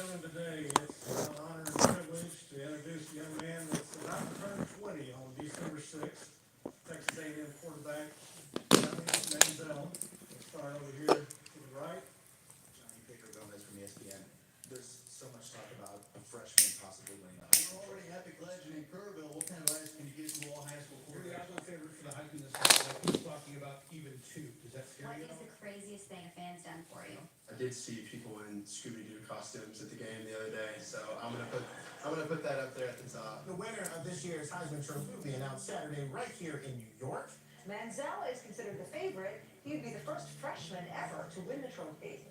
coming today. It's an honor and privilege to introduce a young man that's about to turn 20 on December 6th. Texas A&M quarterback, Johnny Manziel. We'll start over here to the right. Johnny Baker Gomez from ESPN. There's so much talk about a freshman possibly winning the Heisman. You're already epic legend in Kerrville. What kind of advice can you give to all high school You're the quarterbacks? odds-on favorite for the Heisman this year. He's talking about even 2. Does that scare What you is at all? the craziest thing a fan's done for you? I did see people in Scooby-Doo costumes at the game the other day, so I'm gonna put that up there at the top. The winner of this year's Heisman Trophy will be announced Saturday right here in New York. Manziel is considered the favorite. He'd be the first freshman ever to win the trophy.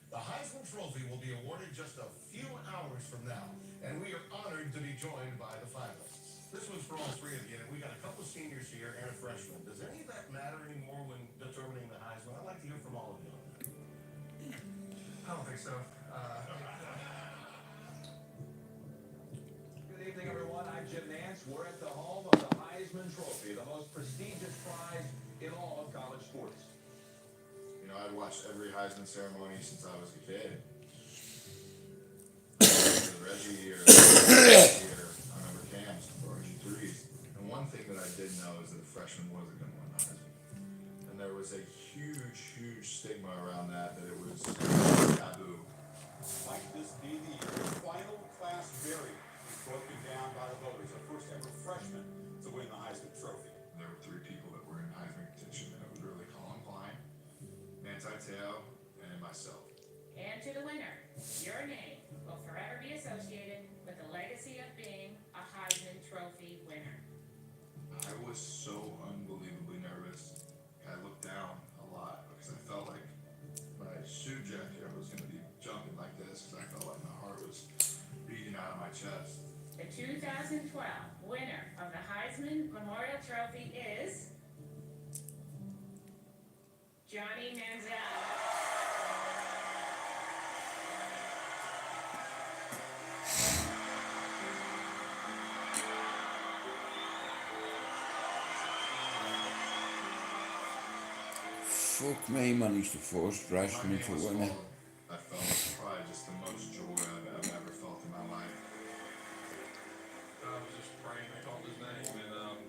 The Heisman Trophy will be awarded just a few hours from now, and we are honored to be joined by the finalists. This one's for all three again, and we got a couple seniors here and a freshman. Does any of that matter anymore when determining the Heisman? I'd like to hear from all of you on that. I don't think so. Good evening, everyone. I'm Jim Nance. We're at the home of the Heisman Trophy, the most prestigious prize in all of college sports. You know, I'd watched every Heisman ceremony since I was a kid. Reggie or I remember Cam's or RG3s. And one thing that I did know is that a freshman wasn't going to win the Heisman. And there was a huge stigma around that it was taboo. Might this be the final class variant broken down by the voters, the first ever freshman to win the Heisman Trophy? There were 3 people that were in Heisman contention, and it was really Colin Klein, Manti Te'o, and myself. And to the winner, your name will forever be associated with the legacy of being a Heisman Trophy winner. I was so unbelievably nervous. I looked down a lot because I felt like when I shoe jacket, I was going to be jumping like this because I felt like my heart was beating out of my chest. The 2012 winner of the Heisman Memorial Trophy is Johnny Manziel. Fuck me, man, he's the first freshman to win it. I felt probably just the most joy I've ever felt in my life. I was just praying they called his name, and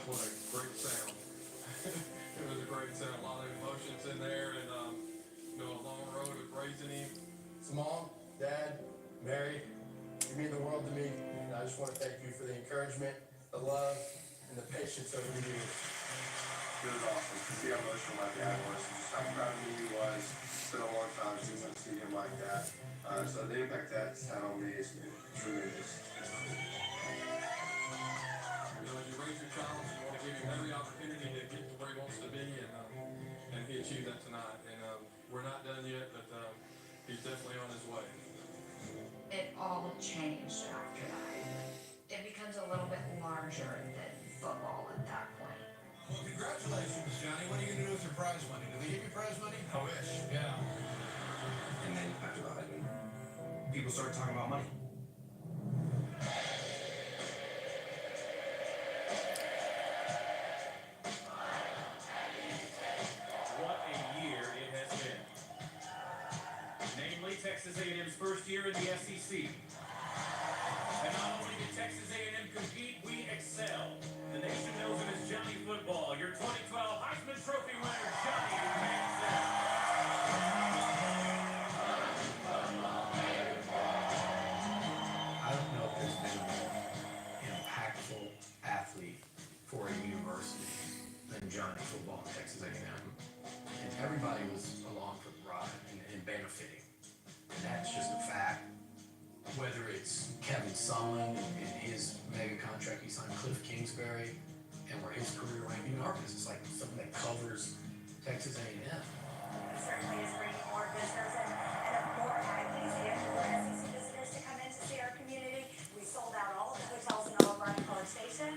what a great sound. It was a great sound, a lot of emotions in there, and a long road of raising him. So Mom, Dad, Mary, you mean the world to me. And I just want to thank you for the encouragement, the love, and the patience over the years. It was awesome to see how emotional my dad was, just how proud of me he was. It's been a long time since I've seen him like that. So the impact that's had on me is tremendous. You know, as you raise your child, you want to give him every opportunity to get to where he wants to be, and he achieved that tonight. And we're not done yet, but he's definitely on his way. It all changed after that. It becomes a little bit larger than football at that point. Well, congratulations, Johnny. What are you going to do with your prize money? Do we give you prize money? I wish. Yeah. And then after the Heisman, people started talking about money. What a year it has been. Namely, Texas A&M's first year in the SEC. And not only did Texas A&M compete, we excel. The nation knows him as Johnny Football. Your 2012 Heisman Trophy winner, Johnny Manziel. I don't know if there's been a more impactful athlete for a university than Johnny Football at Texas A&M. And everybody was along for the ride and benefiting. And that's just a fact. Whether it's Kevin Sumlin and his mega contract he signed Cliff Kingsbury and where his career went, even our business, like something that covers Texas A&M. It certainly is bringing more business and more athletes and more SEC visitors to come in to see our community. We sold out all of the hotels in all of our College Station.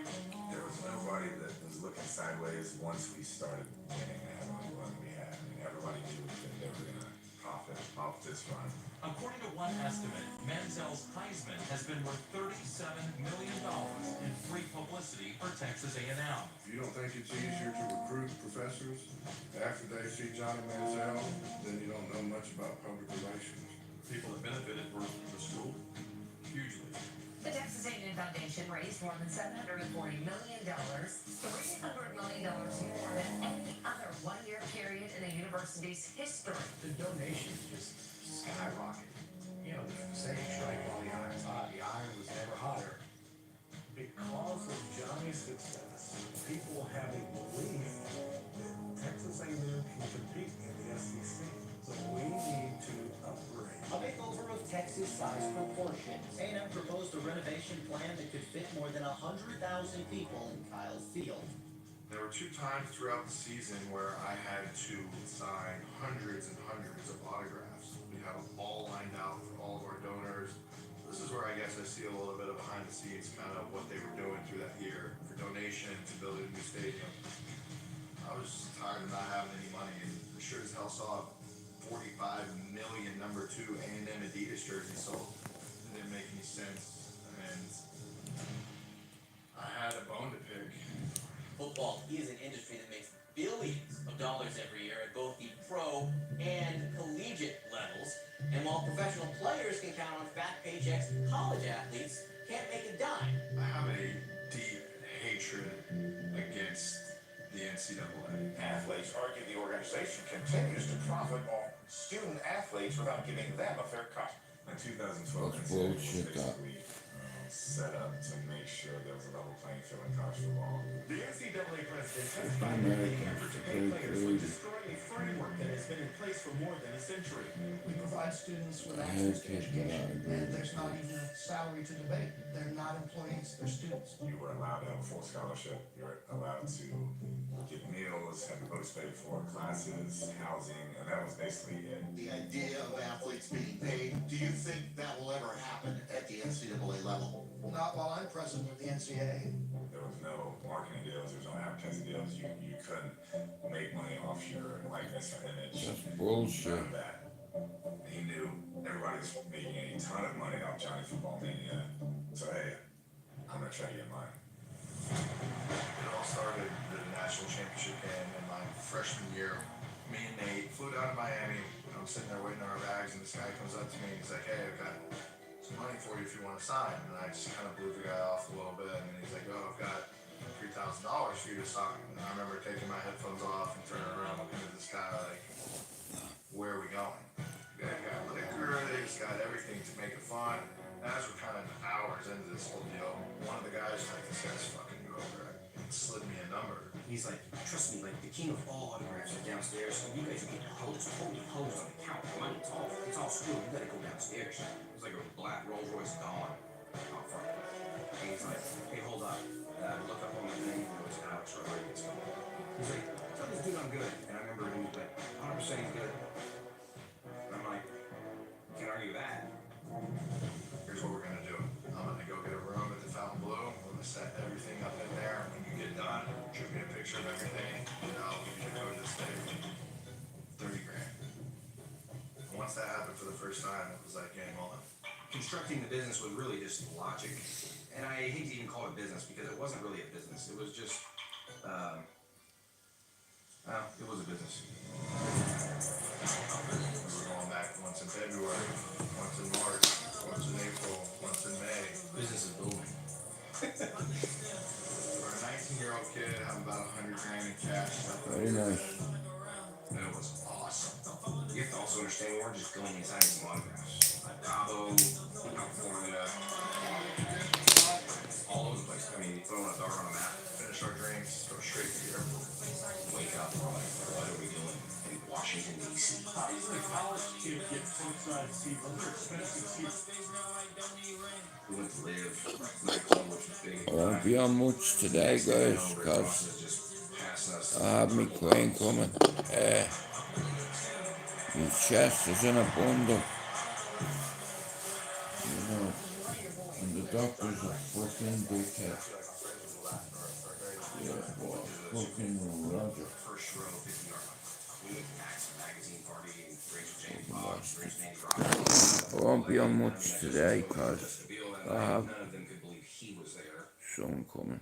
There was nobody that was looking sideways once we started winning the headline run we had. I mean, everybody knew that they were going to profit off this run. According to one estimate, Manziel's Heisman has been worth $37 million in free publicity for Texas A&M. If you don't think it's easier to recruit professors after they see Johnny Manziel, then you don't know much about public relations. People that benefited Foundation raised more than $740 million, $300 million more than any other one-year period in a university's history. The donations just skyrocketed. You know, the saying, strike while the iron's hot. The iron was never hotter. Because of Johnny's success, people have a belief that Texas A&M can compete in the SEC. So we need to upgrade. A makeover of Texas-sized proportions. A&M proposed a renovation plan that could fit more than 100,000 people in Kyle Field. There were 2 times throughout the season where I had to sign hundreds and hundreds of autographs. We have a ball lined out for all of our donors. This is where I guess I see a little bit of behind the scenes kind of what they were doing through that year for donations to build a new stadium. I was just tired of not having any money, and I sure as hell saw 45 million number 2 A&M Adidas jerseys sold. It didn't make any sense, and I had a bone to pick. Football is an industry that makes billions of dollars every year at both the pro and collegiate levels. And while professional players can count on fat paychecks, college athletes can't make a dime. I have a deep hatred against the NCAA. Athletes argue the organization continues to profit off student athletes without giving them a fair cut. In 2012, That's bullshit, that. set up to make sure there was a level playing field in college football. The NCAA president testified that the effort to pay players would destroy a framework that has been in place for more than a century. We provide students with I access to hate that, education, I agree and with there's you. not even a salary to debate. They're not employees, they're students. You were allowed to have a full scholarship. You were allowed to get meals, have your books paid for, classes, housing, and that was basically it. The idea of athletes being paid, do you think that will ever happen at the NCAA level? Not while I'm president of the NCAA. There was no marketing deals, there was no advertising deals. You couldn't make money off your likeness or image. That's bullshit. None of that. He knew everybody was making a ton of money off Johnny Football Mania. So hey, I'm gonna try to get mine. It all started the national championship game in my freshman year. Me and Nate flew down to Miami. I'm sitting there waiting on our bags, and this guy comes up to me and he's like, "Hey, I've got some money for you if you want to sign." And I just kind of blew the guy off a little bit, and then he's like, "Oh, I've got $3,000 for you to sign." And I remember taking my headphones off and turning around looking at this guy like, "Where are we going?" The guy got liquor, he's got everything to make it fun. As we're kind of hours into this whole deal, one of the guys is like, "This guy's fucking you over," and slid me a number. He's like, trust me, like the king of all autographs is downstairs. So you guys are getting totally hosed on the count. Money, it's all screwed. You gotta go downstairs. It was like a black Rolls Royce Dawn out front. And he's like, hey, hold up. Look up on my thing. It was Alex Rodriguez. He's like, tell this dude I'm good. And I remember he was like, 100% he's good. And I'm like, can't argue that. Here's what we're gonna do. I'm gonna go get a room at the Fountain Blue. I'm gonna set everything up in there. When you get done, shoot me a picture of everything, and I'll give you the code to the stage. 30 grand. And once that happened for the first time, it was like game on. Constructing the business was really just logic. And I hate to even call it business because it wasn't really a business. It was just, it was a business. We were going back once in February, once in March, once in April, once in May. Business is booming. For a 19-year-old kid, having about 100 grand in cash. Very nice. And it was awesome. You have to also understand we weren't just going inside some autographs. Cabo, California, all over the place. I mean, throwing a dart on a map, Finish our drinks, go straight to the airport. wake up, we're like, what are we doing in Washington, D.C.? How does a college kid get courtside seats? Those are expensive seats. We went to live, nightclub, which was big. I won't be on much today, guys, because I have my crane coming. My chest is in a bundle. You know, and the doctor's a fucking dickhead. Yeah, boy, fucking Roger. First row, 50 yard line. We went to Max magazine party and Rachel James Boggs, Rachel James Rock. I won't be on much today, because I have None of them could believe he was there. someone coming.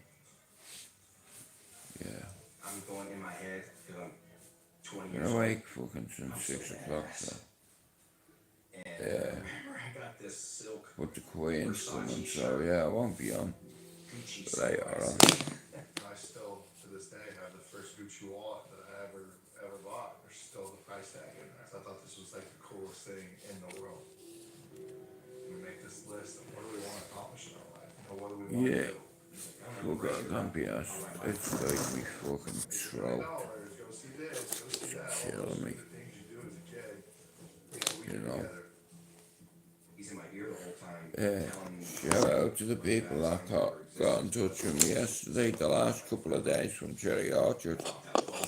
Yeah. I'm going in my head because I'm 20 Been years old. awake fucking since 6 o'clock, so. And Yeah. I remember I got got this silk. But the Queen's coming, so yeah, I won't be on Gucci later on. I still, to this day, have the first Gucci wallet that I ever bought. There's still the price tag in there. So I thought this was like the coolest thing in the world. We make this list of what do we want to accomplish in our life, or what do we want to Yeah. do. Look at Campias. It's like me fucking throat. Go see this, go see that. All Killing me. those things you do as a kid. We You do know. together. He's in my ear the whole time. Shout out to the people that got in touch with me yesterday, the last couple of days from Cherry Orchard.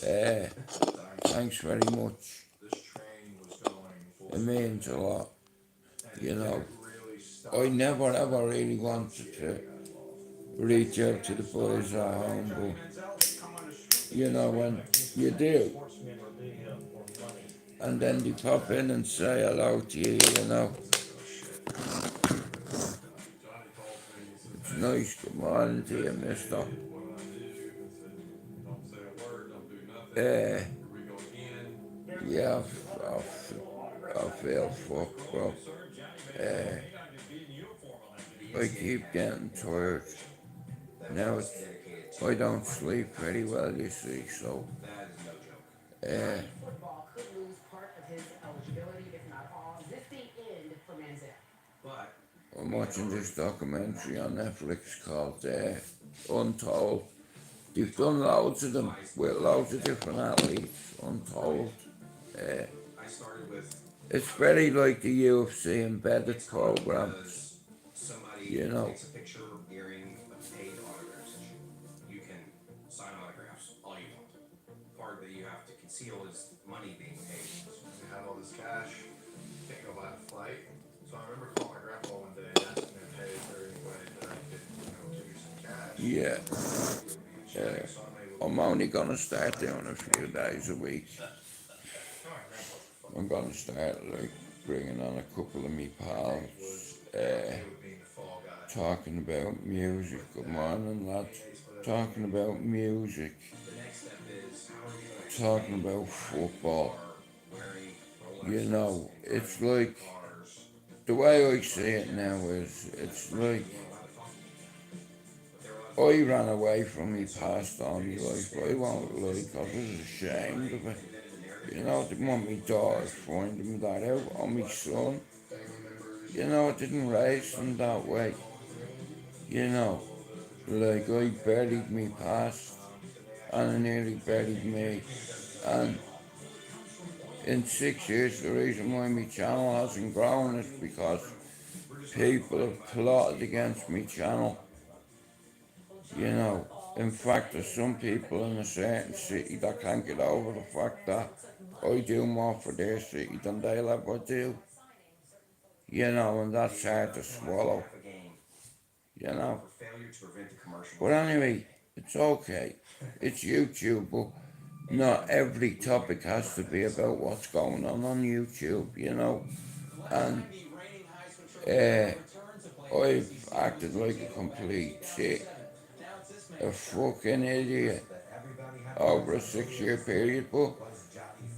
Thanks very much. This train was going It means a lot. You know, I never ever really wanted to reach out to the boys at home, but you know, when you do, and then they pop in and say hello to you, you know. It's nice. Good morning to you, mister. Don't say a word, don't do nothing. Here we go again. Yeah, I feel fucked, bro. I keep getting tired. Now I don't sleep very well, you see, so Football could lose part of his eligibility, if not all. Is this the end for Manziel? But I'm watching this documentary on Netflix called Untold. They've done loads of them with loads of different athletes, Untold. I started with It's very like the UFC embedded programs, somebody you know. takes a picture during a paid autograph session. You can sign autographs all you want. Part that you have to conceal is money being paid. We had all this cash, can't go buy a flight. So I remember calling my grandpa one day and asking him, hey, is there any way that I could, give you some cash? Yeah. I'm only gonna start doing a few days a week. I'm gonna start like bringing on a couple of me pals, talking about music. Good morning, lads. Talking about music. Talking about football. You know, it's like the way I see it now is it's like I ran away from me past all my life, but I won't lie, because I was ashamed of it. You know, I didn't want me daughters finding that out, or my son. You know, I didn't raise them that way. You know, like I buried me past, and I nearly buried me. And in 6 years, the reason why my channel hasn't grown is because people have plotted against my channel. You know, in fact, there's some people in a certain city that can't get over the fact that I do more for their city than they'll ever do. You know, and that's hard to swallow. You know. But anyway, it's okay. It's YouTube, but not every topic has to be about what's going on YouTube, you know. And I've acted like a complete tit, a fucking idiot over a 6-year period, but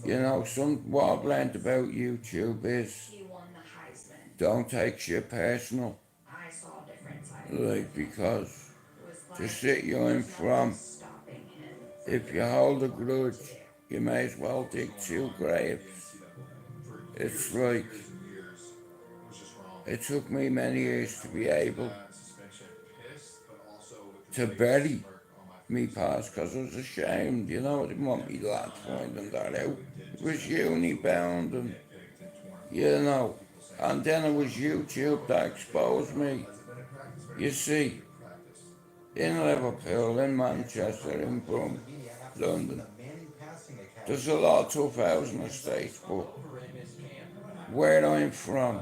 you know, what I've learned about YouTube is He won the Heisman. don't take shit personal. I saw a difference. Like, because It was the like city I'm from, stopping him. if you hold a grudge, you may as well dig 2 graves. It's like, it took me many years to be able to bury me past, because I was ashamed, you know. I didn't want me lad finding that out. It was uni bound, and you know, and then it was YouTube that exposed me. You see, in Liverpool, in Manchester, in Brum, London, there's a lot of tough housing estates, but where I'm from,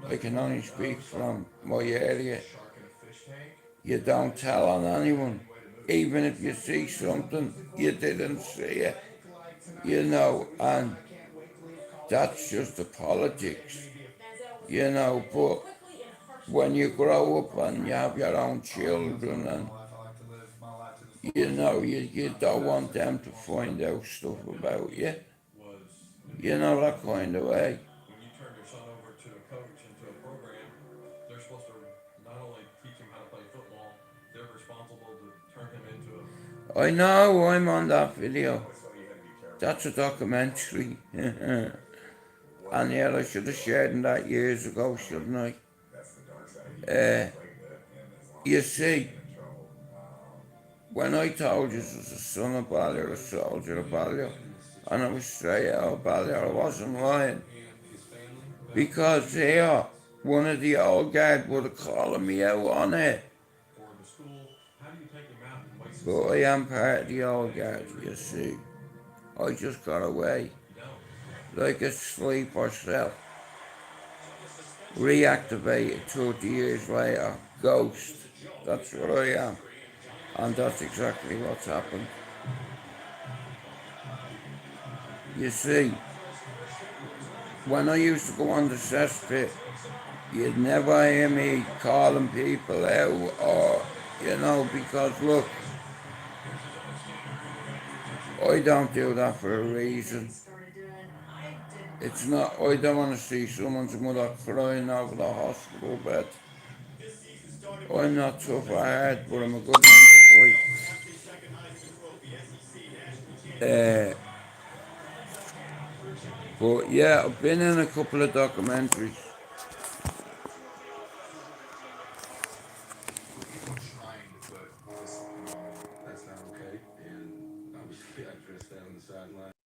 I can only speak from my area. You don't tell on anyone. Even if you see something, you didn't see it. You know, and that's just the politics. You know, but when you grow up and you have your own children, and you know, you don't want them to find out stuff about you. You know, that kind of way. When you turn your son over to a coach and to a program I know, I'm on that video. That's a documentary. And yeah, I should have shared that years ago, shouldn't I? You see, when I told you I was a son of Ballier, a soldier of Ballier, and I was straight out of Ballier, I wasn't lying. Because here, one of the old guard would have called me out on it. But I am part of the old guard, you see. I just got away. Like a sleeper cell. Reactivated 30 years later. Ghost. That's what I am. And that's exactly what's happened. You see, when I used to go on the cesspit, you'd never hear me calling people out or, because look, I don't do that for a reason. It's not, I don't want to see someone's mother crying over the hospital bed. I'm not tough at heart, but I'm a good man to fight. But yeah, I've been in a couple of documentaries.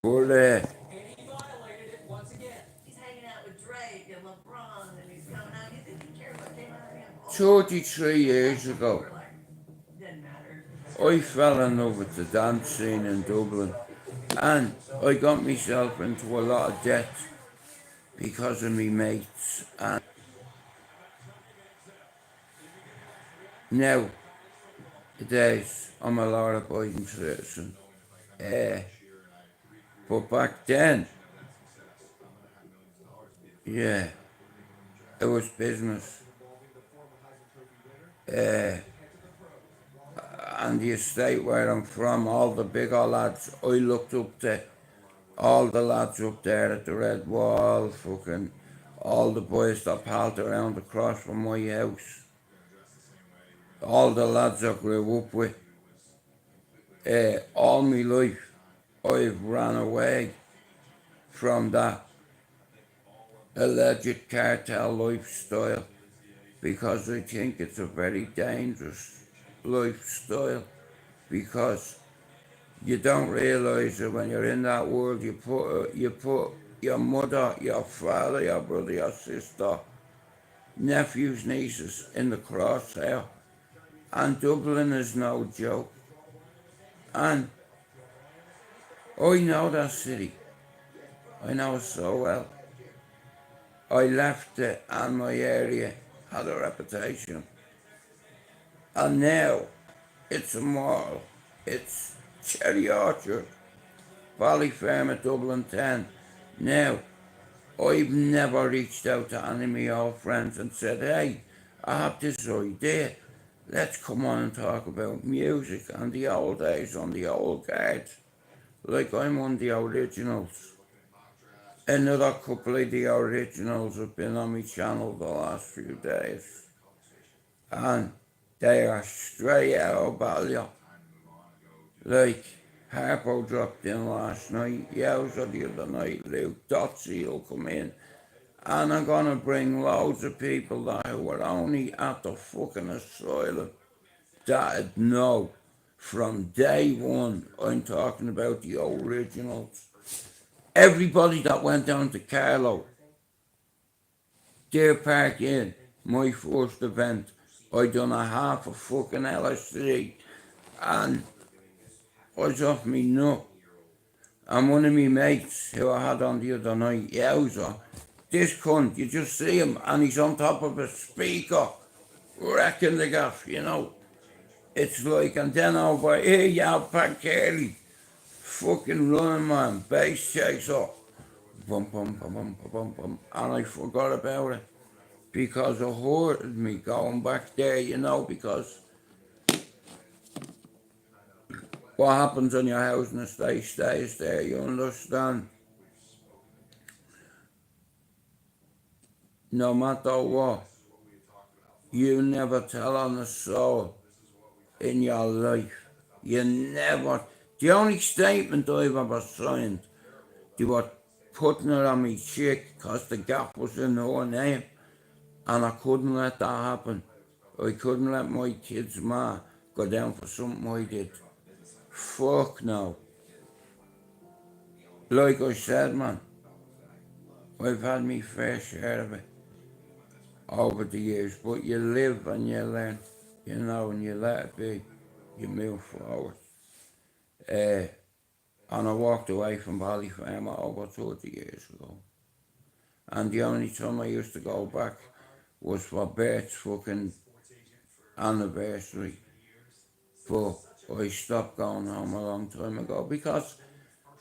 But He violated it once again. He's hanging out with Drake and LeBron, and he's coming out. You think he cares what came out of him? 33 years ago, I fell in love with the dance scene in Dublin, and I got myself into a lot of debt because of me mates. And nowadays, I'm a law-abiding citizen. But back then, yeah, it was business. And the estate where I'm from, all the bigger lads, I looked up to all the lads up there at the Red Wall, fucking all the boys that palled around across from my house, all the lads I grew up with. All my life, I've ran away from that alleged cartel lifestyle because I think it's a very dangerous lifestyle, because you don't realise that when you're in that world, you put your mother, your father, your brother, your sister, nephews, nieces in the crosshair. And Dublin is no joke. And I know that city. I know it so well. I left it, and my area had a reputation. And now it's immortal. It's Cherry Orchard, Ballyfermot at Dublin 10. Now, I've never reached out to any of my old friends and said, hey, I have this idea. Let's come on and talk about music and the old days on the old guard. Like I'm on the originals. Another couple of the originals have been on my channel the last few days. And they are straight out of Ballier. Like, Harpo dropped in last night, Yowza the other night, Luke Dotsy will come in. And I'm gonna bring loads of people that who were only at the fucking asylum that'd know from day one. I'm talking about the originals. Everybody that went down to Carlow, Deer Park Inn, my first event, I done a half a fucking LSD, and I was off me nut. And one of me mates who I had on the other night, Yowza, this cunt, you just see him and he's on top of a speaker, wrecking the gaff, It's like, and then over here you have Pat Carey, fucking running man, bass chaser, bum bum bum bum bum bum, and I forgot about it because it hurted me going back there, because what happens on your housing estate stays there, you understand? No matter what, you never tell on the soul in your life. You never. The only statement I've ever signed, they were putting it on me chick because the gap was in her name, and I couldn't let that happen. I couldn't let my kid's ma go down for something I did. Fuck no. Like I said, man, I've had me fair share of it over the years, but you live and you learn, you know, and you let it be, you move forward. And I walked away from Ballyfermot over 30 years ago. And the only time I used to go back was for Bert's fucking anniversary. But I stopped going home a long time ago because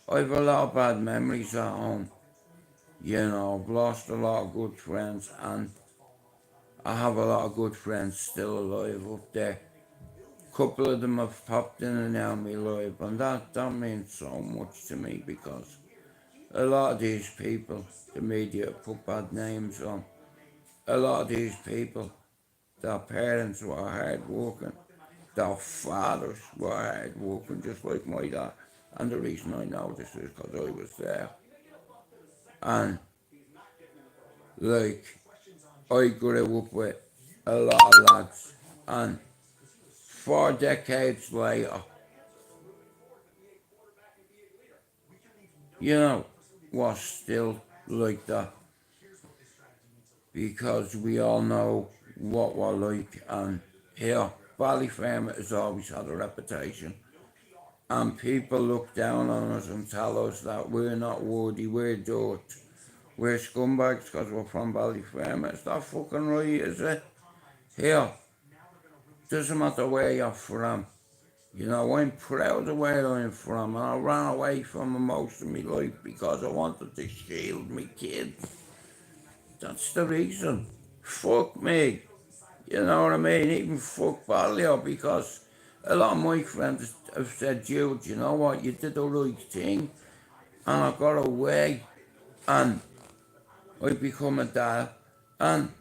I've a lot of bad memories at home. You know, I've lost a lot of good friends, and I have a lot of good friends still alive up there. A couple of them have popped in and out of my life, and that means so much to me because a lot of these people, the media put bad names on. A lot of these people, their parents were hard working, their fathers were hard working, just like my dad. And the reason I know this is because I was there. And like, I grew up with a lot of lads, and 4 decades later, you know, we're still like that because we all know what we're like, and here, Ballyfermot has always had a reputation, and people look down on us and tell us that we're not worthy, we're dirt, we're scumbags because we're from Ballyfermot. It's not fucking right, is it? Here, doesn't matter where you're from. You know, I'm proud of where I'm from, and I ran away from it most of my life because I wanted to shield my kids. That's the reason. Fuck me. You know what I mean? Even fuck Ballyer, because a lot of my friends have said, Jude, you know what, you did the right thing, and I got away, and I become a dad, and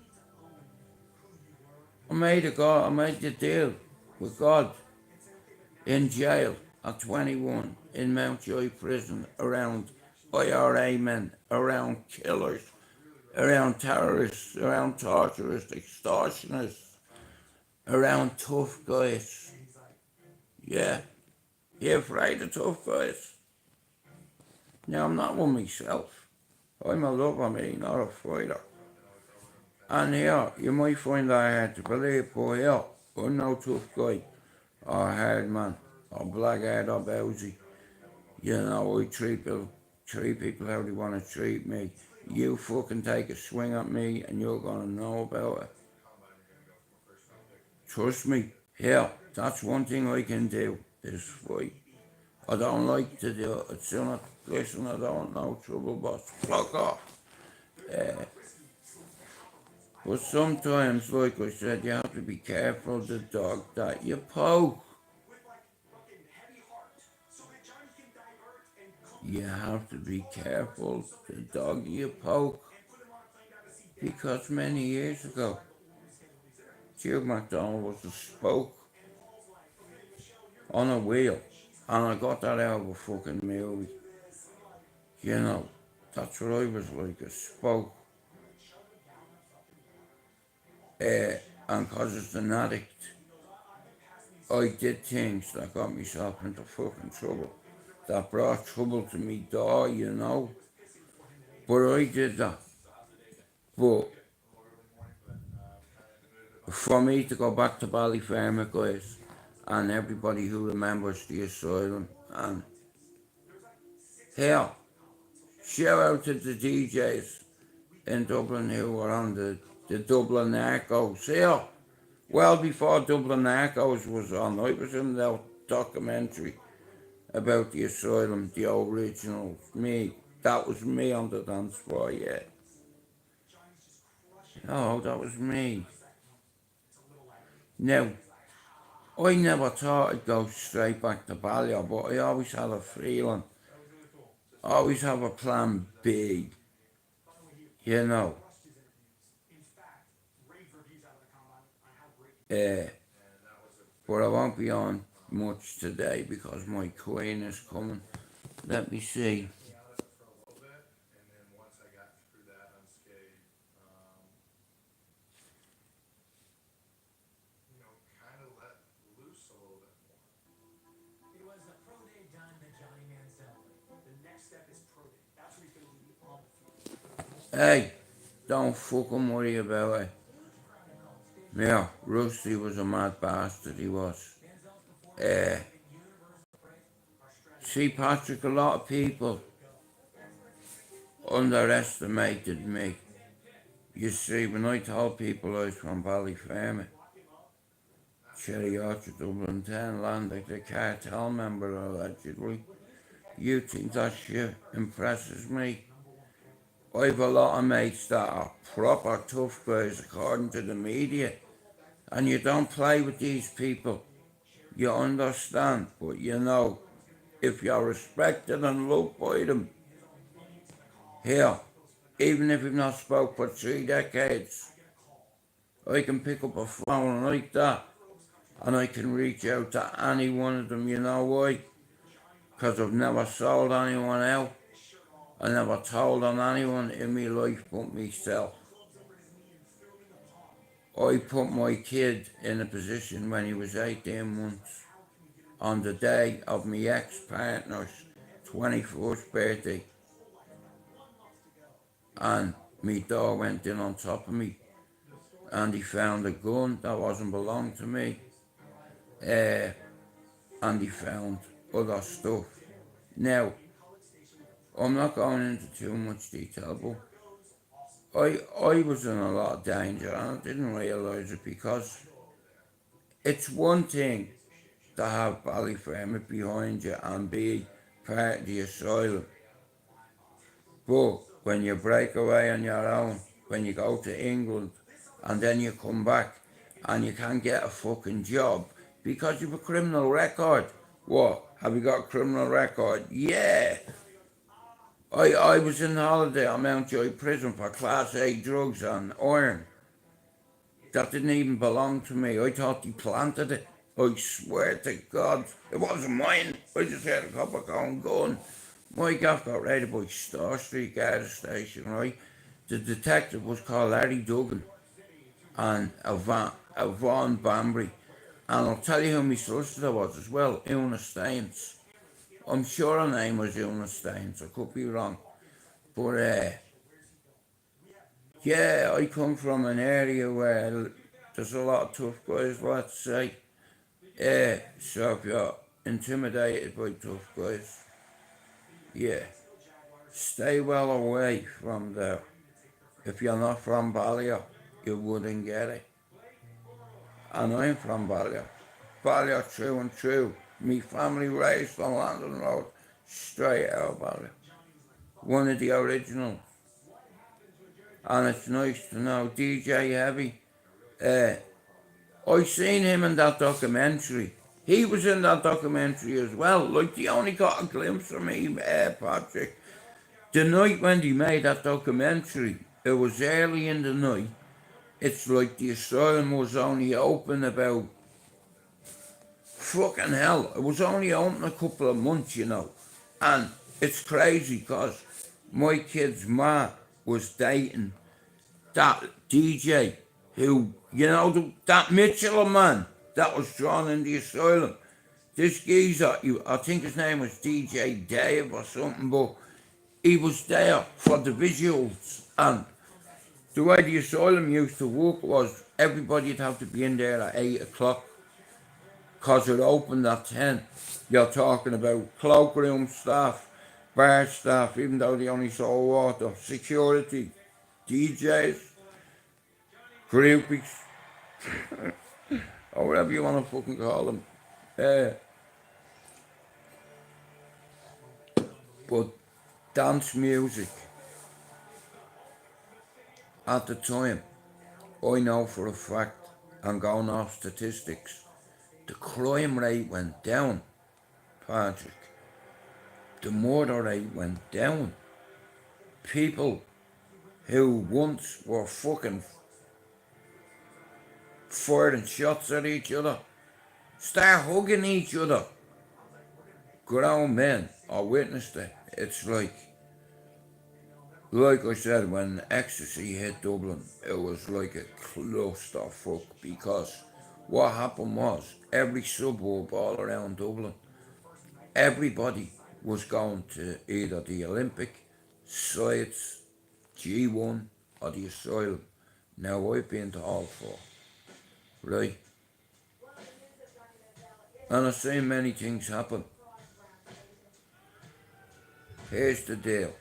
I made the deal with God in jail at 21 in Mountjoy prison around IRA men, around killers, around terrorists, around torturers, extortionists, around tough guys. Yeah, you afraid of tough guys? Now, I'm not one myself. I'm a lover, me, not a fighter. And here, you might find that hard to believe, but here, I'm no tough guy, or hard man, or blackguard, or bowsy. You know, I treat people how they want to treat me. You fucking take a swing at me and you're gonna know about it. Trust me, here, that's one thing I can do, is fight. I don't like to do it. It's not, listen, I don't know trouble, but fuck off. But sometimes, like I said, you have to be careful of the dog that you poke. You have to be careful the dog you poke. Because many years ago, Jude McDonald was a spoke on a wheel, and I got that out of a fucking movie. You know, that's what I was like, a spoke. And because it's an addict, I did things that got myself into fucking trouble, that brought trouble to me door, you know. But I did that. But for me to go back to Ballyfermot, guys, and everybody who remembers the asylum, and here, shout out to the DJs in Dublin who were on the Dublin Narcos here. Well before Dublin Narcos was on, I was in that documentary about the asylum, the original, me. That was me on the dance floor, yeah. Oh, that was me. Now, I never thought I'd go straight back to Ballyer, but I always had a feeling. I always have a plan B, you know. But I won't be on much today because my queen is coming. Let me see. Out of it for a little bit, and then once I got through that unscathed, kind of let loose a little bit more. It was a pro day done to Johnny Manziel. The next step is pro day. That's where he's going to be on the field. Hey, don't fucking worry about it. Yeah, Rusty was a mad bastard, he was. See, Patrick, a lot of people underestimated me. You see, when I told people I was from Ballyfermot, Cherry Orchard, Dublin 10, land like the cartel member allegedly, you think that shit impresses me? I've a lot of mates that are proper tough guys according to the media, and you don't play with these people. You understand, but if you're respected and loved by them, here, even if you've not spoke for 3 decades, I can pick up a phone like that and I can reach out to any one of them. You know why? Because I've never sold anyone out. I never told on anyone in my life but myself. I put my kid in a position when he was 18 months on the day of my ex-partner's 21st birthday, and my dog went in on top of me and he found a gun that wasn't belonged to me, and he found other stuff. Now, I'm not going into too much detail, but I was in a lot of danger and I didn't realise it, because it's one thing to have Ballyfermot behind you and be part of the asylum, but when you break away on your own, when you go to England and then you come back and you can't get a fucking job because you've a criminal record. What? Have you got a criminal record? Yeah. I was in holiday at Mountjoy prison for Class A drugs and iron. That didn't even belong to me. I thought he planted it. I swear to God, it wasn't mine. I just had a copper cone gun. My gaff got raided by Star Street Guard Station, right? The detective was called Larry Duggan and Vaughan Banbury. And I'll tell you who my solicitor was as well, Una Staines. I'm sure her name was Una Staines, I could be wrong. But yeah, I come from an area where there's a lot of tough guys, let's say. So if you're intimidated by tough guys, yeah, stay well away from there. If you're not from Ballier, you wouldn't get it. And I'm from Ballier. Ballier true and true. Me family raised on London Road, straight out of Ballier. One of the originals. And it's nice to know DJ Heavy. I seen him in that documentary. He was in that documentary as well. Like, they only got a glimpse of me, Patrick. The night when they made that documentary, it was early in the night. It's like the asylum was only open about, fucking hell, it was only open a couple of months, And it's crazy because my kid's ma was dating that DJ who, that Mitchell man that was drawn in the asylum. This geezer, I think his name was DJ Dave or something, but he was there for the visuals. And the way the asylum used to work was everybody'd have to be in there at 8 o'clock because it opened at 10. You're talking about cloakroom staff, bar staff, even though they only sold water, security, DJs, groupies, or whatever you want to fucking call them. But dance music, at the time, I know for a fact, and going off statistics, the crime rate went down, Patrick. The murder rate went down. People who once were fucking firing shots at each other start hugging each other. Grown men. I witnessed it. It's like I said, when ecstasy hit Dublin, it was like a clusterfuck because what happened was every suburb all around Dublin, everybody was going to either the Olympic, Sites, G1, or the Asylum. Now I've been to all four, right? And I've seen many things happen. Here's the deal.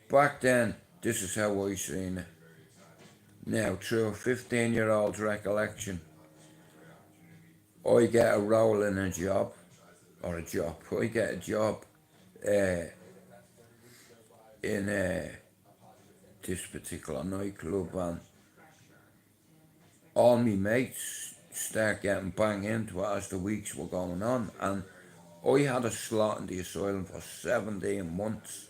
Back then, this is how I seen it. Now, through a 15-year-old's recollection, I get a role in a job, I get a job in this particular nightclub, and all my mates start getting bang into it as the weeks were going on, and I had a slot in the asylum for 17 months.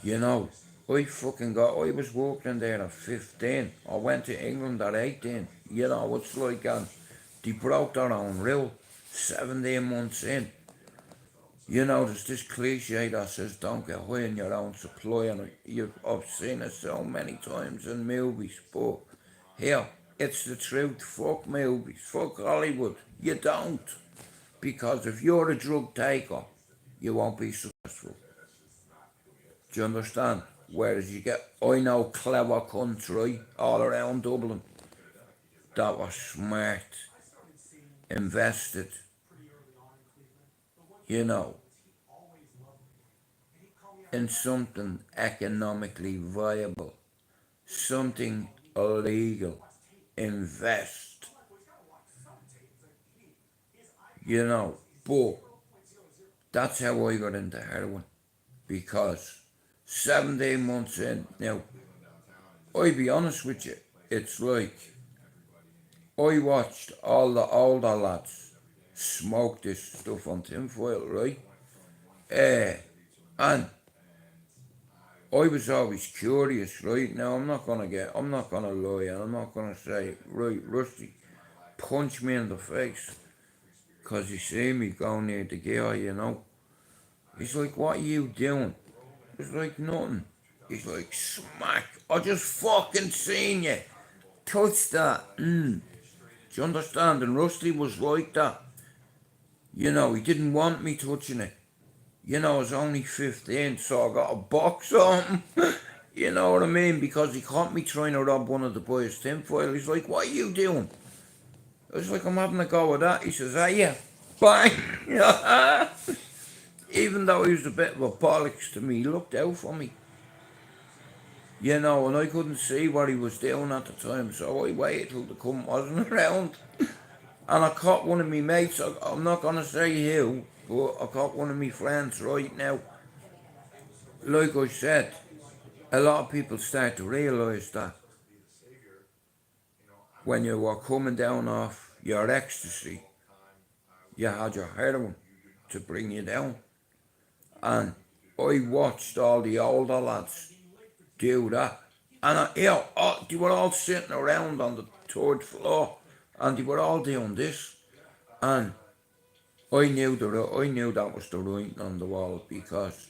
You know, I was working there at 15. I went to England at 18. You know, it's like, they broke their own rule 17 months in. You know, there's this cliche that says don't get high in your own supply, and I've seen it so many times in movies, but here, it's the truth. Fuck movies, fuck Hollywood. You don't. Because if you're a drug taker, you won't be successful. Do you understand? Whereas I know clever cunts, right, all around Dublin that were smart, invested, you know, in something economically viable, something illegal. Invest, you know, but that's how I got into heroin, because 17 months in, now, I'll be honest with you, it's like, I watched all the older lads smoke this stuff on tinfoil, right? And I was always curious, right? Now, I'm not gonna lie, and I'm not gonna say, right, Rusty, punch me in the face, 'cause he see me going near the guy, you know. He's like, what are you doing? It's like, nothing. He's like, smack, I just fucking seen you. Touch that. Do you understand? And Rusty was like that. You know, he didn't want me touching it. You know, I was only 15, so I got a box on him. You know what I mean? Because he caught me trying to rob one of the boys' tinfoil. He's like, what are you doing? I was like, I'm having a go at that. He says, are you? Bang! Even though he was a bit of a bollocks to me, he looked out for me. You know, and I couldn't see what he was doing at the time, so I waited till the cunt wasn't around. And I caught one of my mates, I'm not going to say who, but I caught one of my friends right now. Like I said, a lot of people start to realise that when you were coming down off your ecstasy, you had your heroin to bring you down. And I watched all the older lads do that. And they were all sitting around on the third floor, and they were all doing this. And I knew that was the writing on the wall, because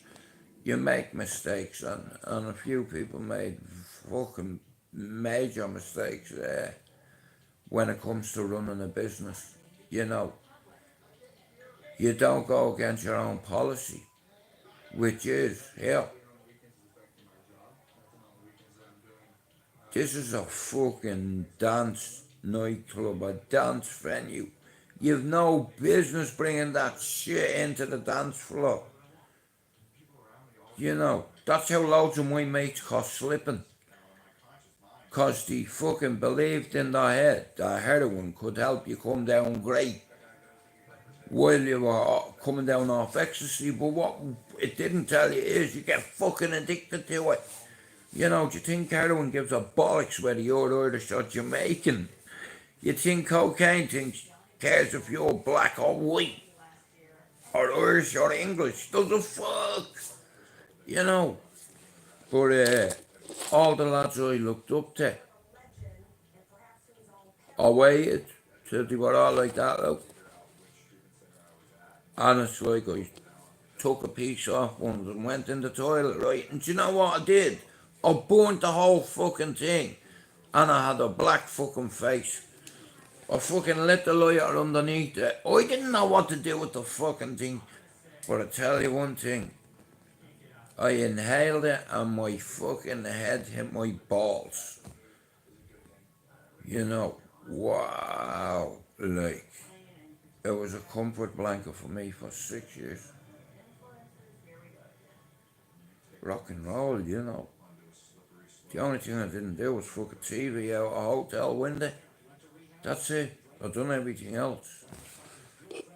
you make mistakes, and a few people made fucking major mistakes when it comes to running a business. You know, you don't go against your own policy, which is, here, this is a fucking dance nightclub, a dance venue. You've no business bringing that shit into the dance floor. You know, that's how loads of my mates caught slipping. 'Cause they fucking believed in their head that heroin could help you come down great while you were coming down off ecstasy. But what it didn't tell you is you get fucking addicted to it. You know, do you think heroin gives a bollocks whether you're Irish or Jamaican? You think cocaine cares if you're black or white, or Irish or English? Does a fuck? You know. But all the lads I looked up to, I waited till they were all like that, look. And it's like I took a piece off one of them, went in the toilet, right? And do you know what I did? I burnt the whole fucking thing. And I had a black fucking face. I fucking lit the lighter underneath it. I didn't know what to do with the fucking thing. But I tell you one thing. I inhaled it and my fucking head hit my balls. You know, wow. Like, it was a comfort blanket for me for 6 years. Rock and roll, you know. The only thing I didn't do was fuck a TV out a hotel window. That's it. I've done everything else.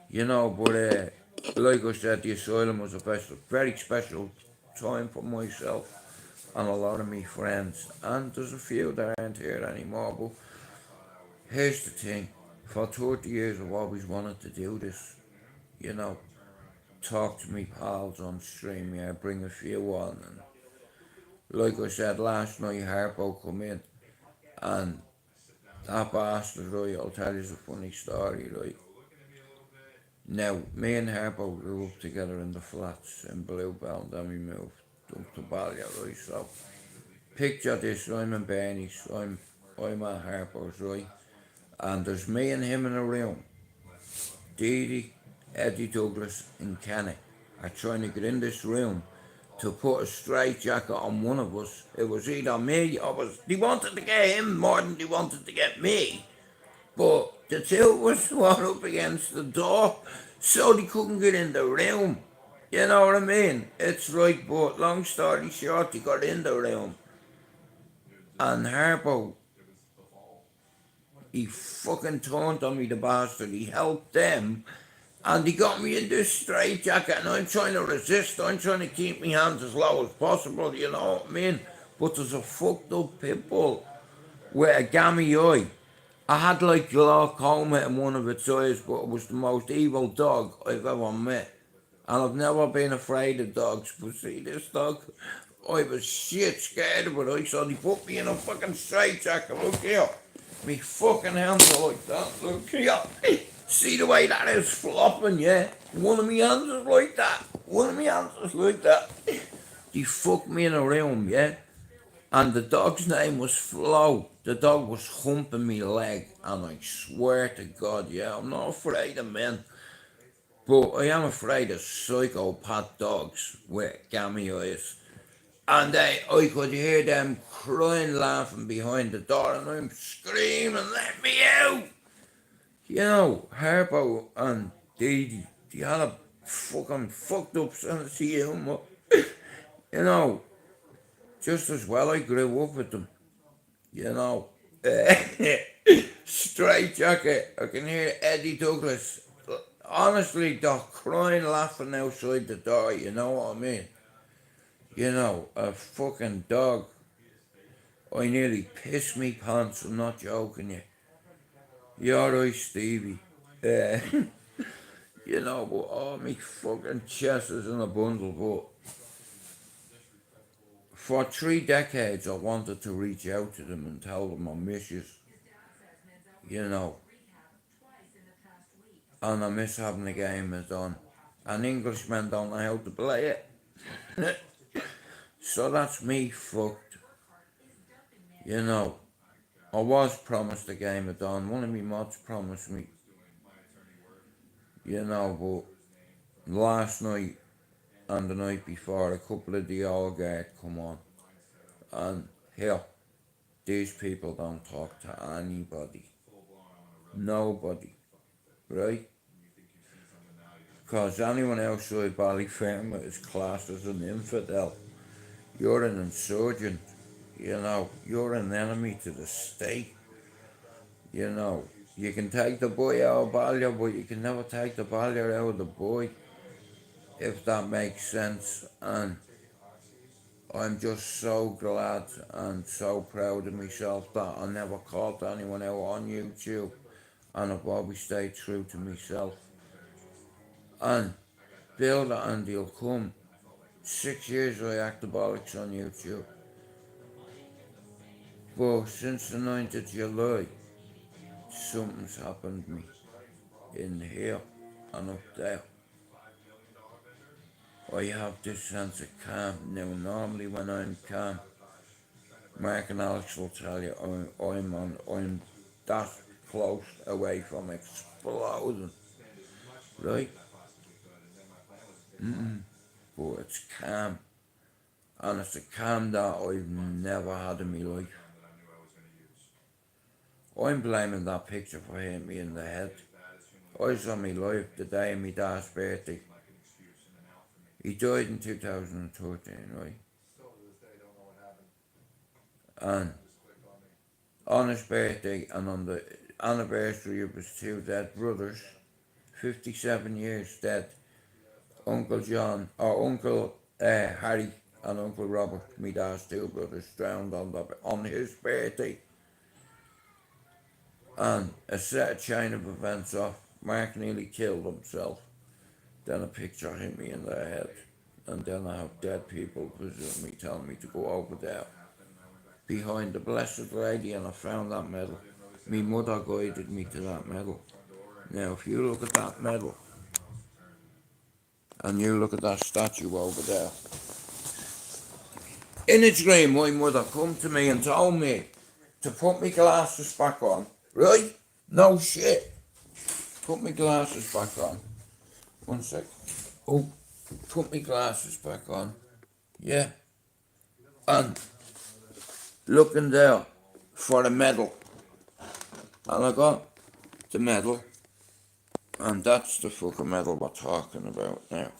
You know, but like I said, the asylum was a very special time for myself and a lot of my friends. And there's a few that aren't here anymore, but here's the thing. For 30 years I've always wanted to do this. You know, talk to me pals on stream, yeah, bring a few on. And like I said, last night Harpo come in and that bastard, right, I'll tell you a funny story, right. Now, me and Harpo grew up together in the flats in Bluebell, and then we moved up to Ballier, right, so picture this, I'm in Bernie's, I'm at Harpo's, right, and there's me and him in a room, Dee, Eddie Douglas and Kenny are trying to get in this room to put a straitjacket on one of us. It was either me or they wanted to get him more than they wanted to get me. But the two of us were up against the door, so they couldn't get in the room. You know what I mean? It's right, but long story short, they got in the room. And Harpo, he fucking turned on me, the bastard. He helped them. And he got me in this straitjacket, and I'm trying to resist. I'm trying to keep my hands as low as possible, you know what I mean? But there's a fucked up pit bull with a gammy eye. I had like glaucoma in one of its eyes, but it was the most evil dog I've ever met. And I've never been afraid of dogs, but see this dog, I was shit scared of it. So they put me in a fucking straitjacket. Look here. Me fucking hands are like that. Look here. See the way that is flopping, yeah? One of me hands is like that. One of me hands is like that. They fucked me in a room, yeah? And the dog's name was Flo. The dog was humping me leg, and I swear to God, yeah, I'm not afraid of men, but I am afraid of psychopath dogs with gammy eyes. And I could hear them crying, laughing behind the door, and I'm screaming, let me out! You know, Harpo and Dee, they had a fucking fucked up sense of humour. You know, just as well I grew up with them. You know, straight jacket. I can hear Eddie Douglas. Honestly, they're crying, laughing outside the door. You know what I mean? You know, a fucking dog. I nearly pissed me pants. I'm not joking you. You're right, Stevie. You know, but all me fucking chest is in a bundle. But for 3 decades, I wanted to reach out to them and tell them I miss you. You know, and I miss having the game as on. And Englishmen don't know how to play it. So that's me fucked. You know, I was promised a game of Dawn. One of me mods promised me. You know, but last night and the night before, a couple of the old guard come on. And here, these people don't talk to anybody. Nobody. Right? Because anyone outside Ballyfermot is classed as an infidel. You're an insurgent. You know, you're an enemy to the state. You know, you can take the boy out of Ballier, but you can never take the Ballier out of the boy, if that makes sense. And I'm just so glad and so proud of myself that I never called anyone out on YouTube, and I've always stayed true to myself. And build it and you'll come. 6 years I act the bollocks on YouTube. But since the 9th of July, something's happened to me in here and up there. I have this sense of calm. Now normally when I'm calm, Mark and Alex will tell you I'm that close away from exploding, right? But it's calm, and it's a calm that I've never had in my life. I'm blaming that picture for hitting me in the head. I saw me live the day of my dad's birthday. He died in 2013, right? And on his birthday and on the anniversary of his two dead brothers, 57 years dead, Uncle John, or Uncle Harry and Uncle Robert, my dad's two brothers, drowned on his birthday. And a set chain of events off, Mark nearly killed himself. Then a picture hit me in the head. And then I have dead people visiting me, telling me to go over there behind the Blessed Lady, and I found that medal. My mother guided me to that medal. Now, if you look at that medal, and you look at that statue over there, in a dream, my mother come to me and told me to put my glasses back on, right? No shit. Put my glasses back on. 1 sec. Oh, put my glasses back on. Yeah. And looking there for a medal. And I got the medal. And that's the fucking medal we're talking about now.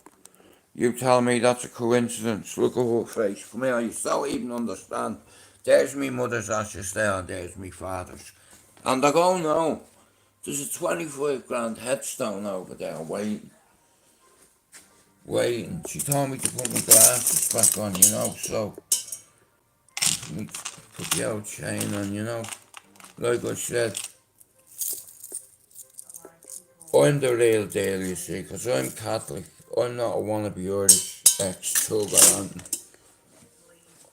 You tell me that's a coincidence. Look at her face. Come here, you don't even understand. There's me mother's ashes there, and there's me father's. And I go, no, there's a 25 grand headstone over there waiting. She told me to put my glasses back on, you know, so put the old chain on, you know. Like I said, I'm the real deal, you see, because I'm Catholic. I'm not a wannabe Irish ex-thug or anything.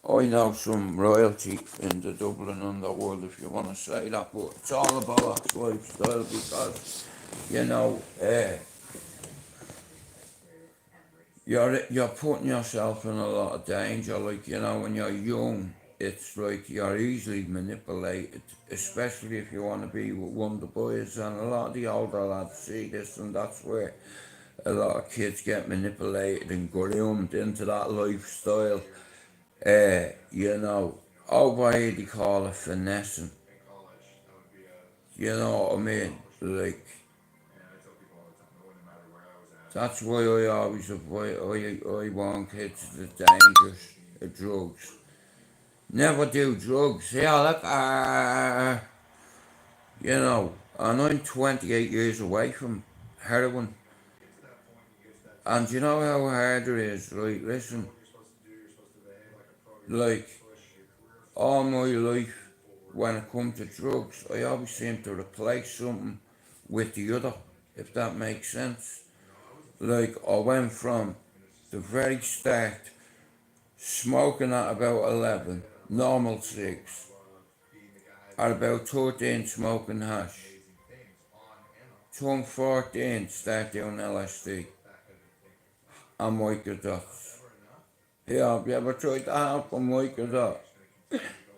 I know some royalty in the Dublin underworld, if you want to say that, but it's all about that lifestyle because, you know, you're putting yourself in a lot of danger. Like, you know, when you're young, it's like you're easily manipulated, especially if you want to be with one of the boys, and a lot of the older lads see this, and that's where a lot of kids get manipulated and groomed into that lifestyle. You know, over here they call it finessing. You know what I mean? Like, that's why I always avoid, I warn kids the dangers of drugs. Never do drugs. Yeah, look, you know, and I'm 28 years away from heroin. And you know how hard it is, right? Listen, like, all my life, when it comes to drugs, I always seem to replace something with the other, if that makes sense. Like, I went from the very start, smoking at about 11, normal cigs, at about 13 smoking hash, turn 14 start doing LSD and microdots. Yeah, have you ever tried to have a microdot?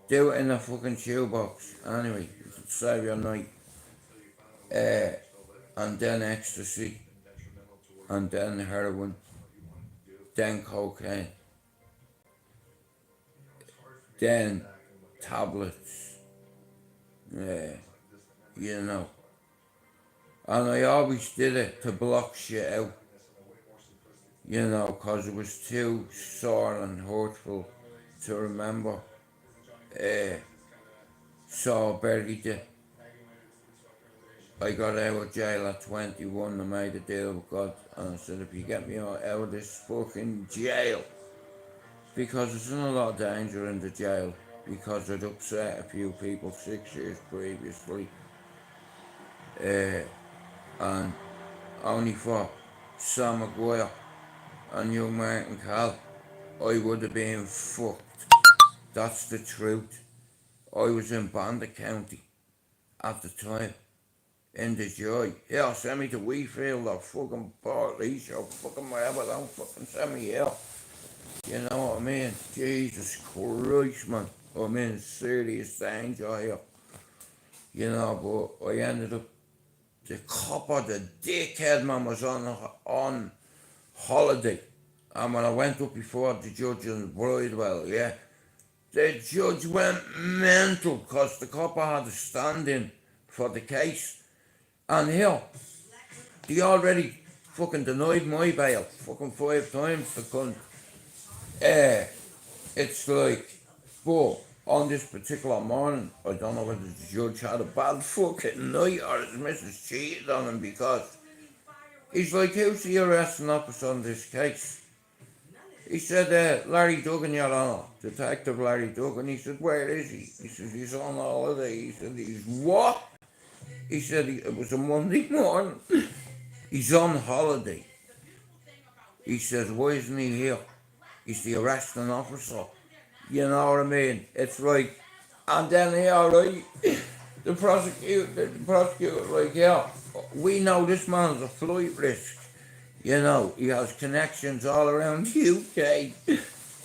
Do it in a fucking shoebox. Anyway, it'll save your night. And then ecstasy, and then heroin, then cocaine, then tablets. You know. And I always did it to block shit out, you know, because it was too sore and hurtful to remember. So I buried it. I got out of jail at 21 and made a deal with God, and I said, if you get me out of this fucking jail, because there's in a lot of danger in the jail, because I'd upset a few people 6 years previously, and only for Sam Maguire and young Martin Cal, I would have been fucked. That's the truth. I was in Bandit County at the time. in the joy. Yeah, send me to Wheatfield or fucking Port Leash or fucking wherever, don't fucking send me here. You know what I mean? Jesus Christ, man. I'm in serious danger here. You know, but I ended up, the copper, the dickhead man was on holiday. And when I went up before the judge in Bridewell, yeah, the judge went mental because the copper had a stand-in for the case. And here, they already fucking denied my bail fucking 5 times, the cunt. It's like, but on this particular morning, I don't know whether the judge had a bad fucking night or his missus cheated on him, because he's like, who's the arresting officer on this case? He said, Larry Duggan, Your Honour, Detective Larry Duggan. He said, where is he? He said, he's on holiday. He said, he's what? He said, it was a Monday morning. He's on holiday. He says, why isn't he here? He's the arresting officer. You know what I mean? It's like, and then here, right, the prosecutor, like, yeah, we know this man's a flight risk. You know, he has connections all around UK,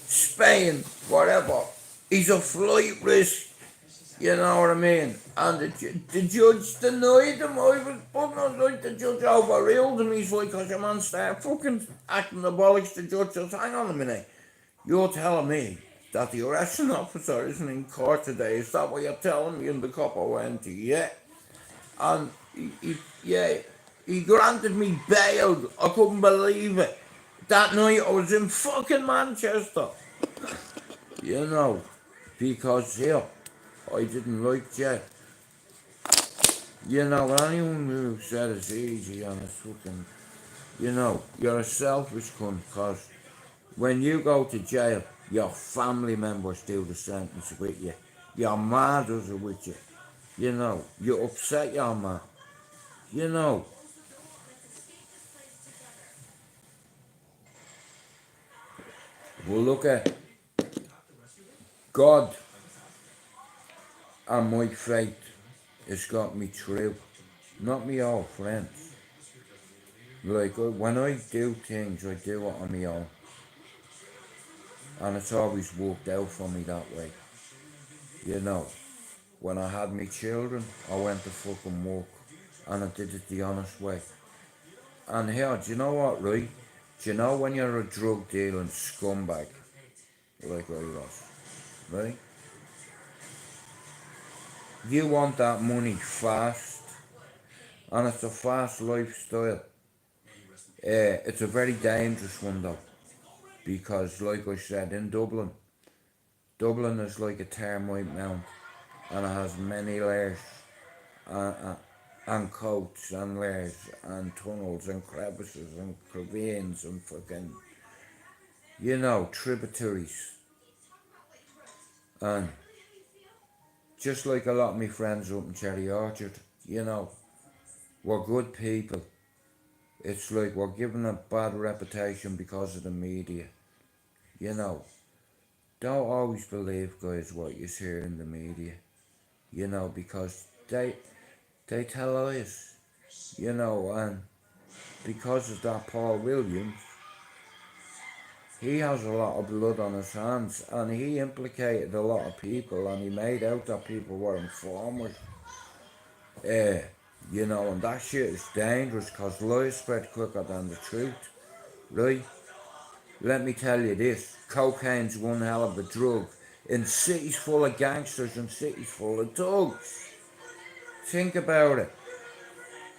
Spain, whatever. He's a flight risk. You know what I mean? And the judge denied him. I was putting on, like, the judge overruled him. He's like, because your man started fucking acting the bollocks. The judge says, hang on a minute. You're telling me that the arresting officer isn't in court today? Is that what you're telling me? And the copper went, yeah. And he granted me bail. I couldn't believe it. That night I was in fucking Manchester. You know, because here, I didn't like jail. You know, anyone who said it's easy and it's fucking, you know, you're a selfish cunt, because when you go to jail, your family members do the sentence with you. Your ma does it with you. You know, you upset your ma. You know. Well, look at God and my faith has got me through. Not me old friends. Like, when I do things, I do it on my own. And it's always worked out for me that way. You know, when I had my children, I went to fucking work. And I did it the honest way. And here, do you know what, right? Do you know when you're a drug dealing scumbag, like I was, right? You want that money fast, and it's a fast lifestyle. It's a very dangerous one though, because like I said, in Dublin is like a termite mound, and it has many layers, and coats and layers and tunnels and crevices and ravines and fucking, you know, tributaries. And just like a lot of my friends up in Cherry Orchard, you know, we're good people. It's like we're given a bad reputation because of the media. You know, don't always believe, guys, what you hear in the media. You know, because they tell lies. You know, and because of that Paul Williams, he has a lot of blood on his hands, and he implicated a lot of people, and he made out that people were informers. You know, and that shit is dangerous, because lies spread quicker than the truth, right? Let me tell you this, cocaine's one hell of a drug in cities full of gangsters and cities full of thugs. Think about it.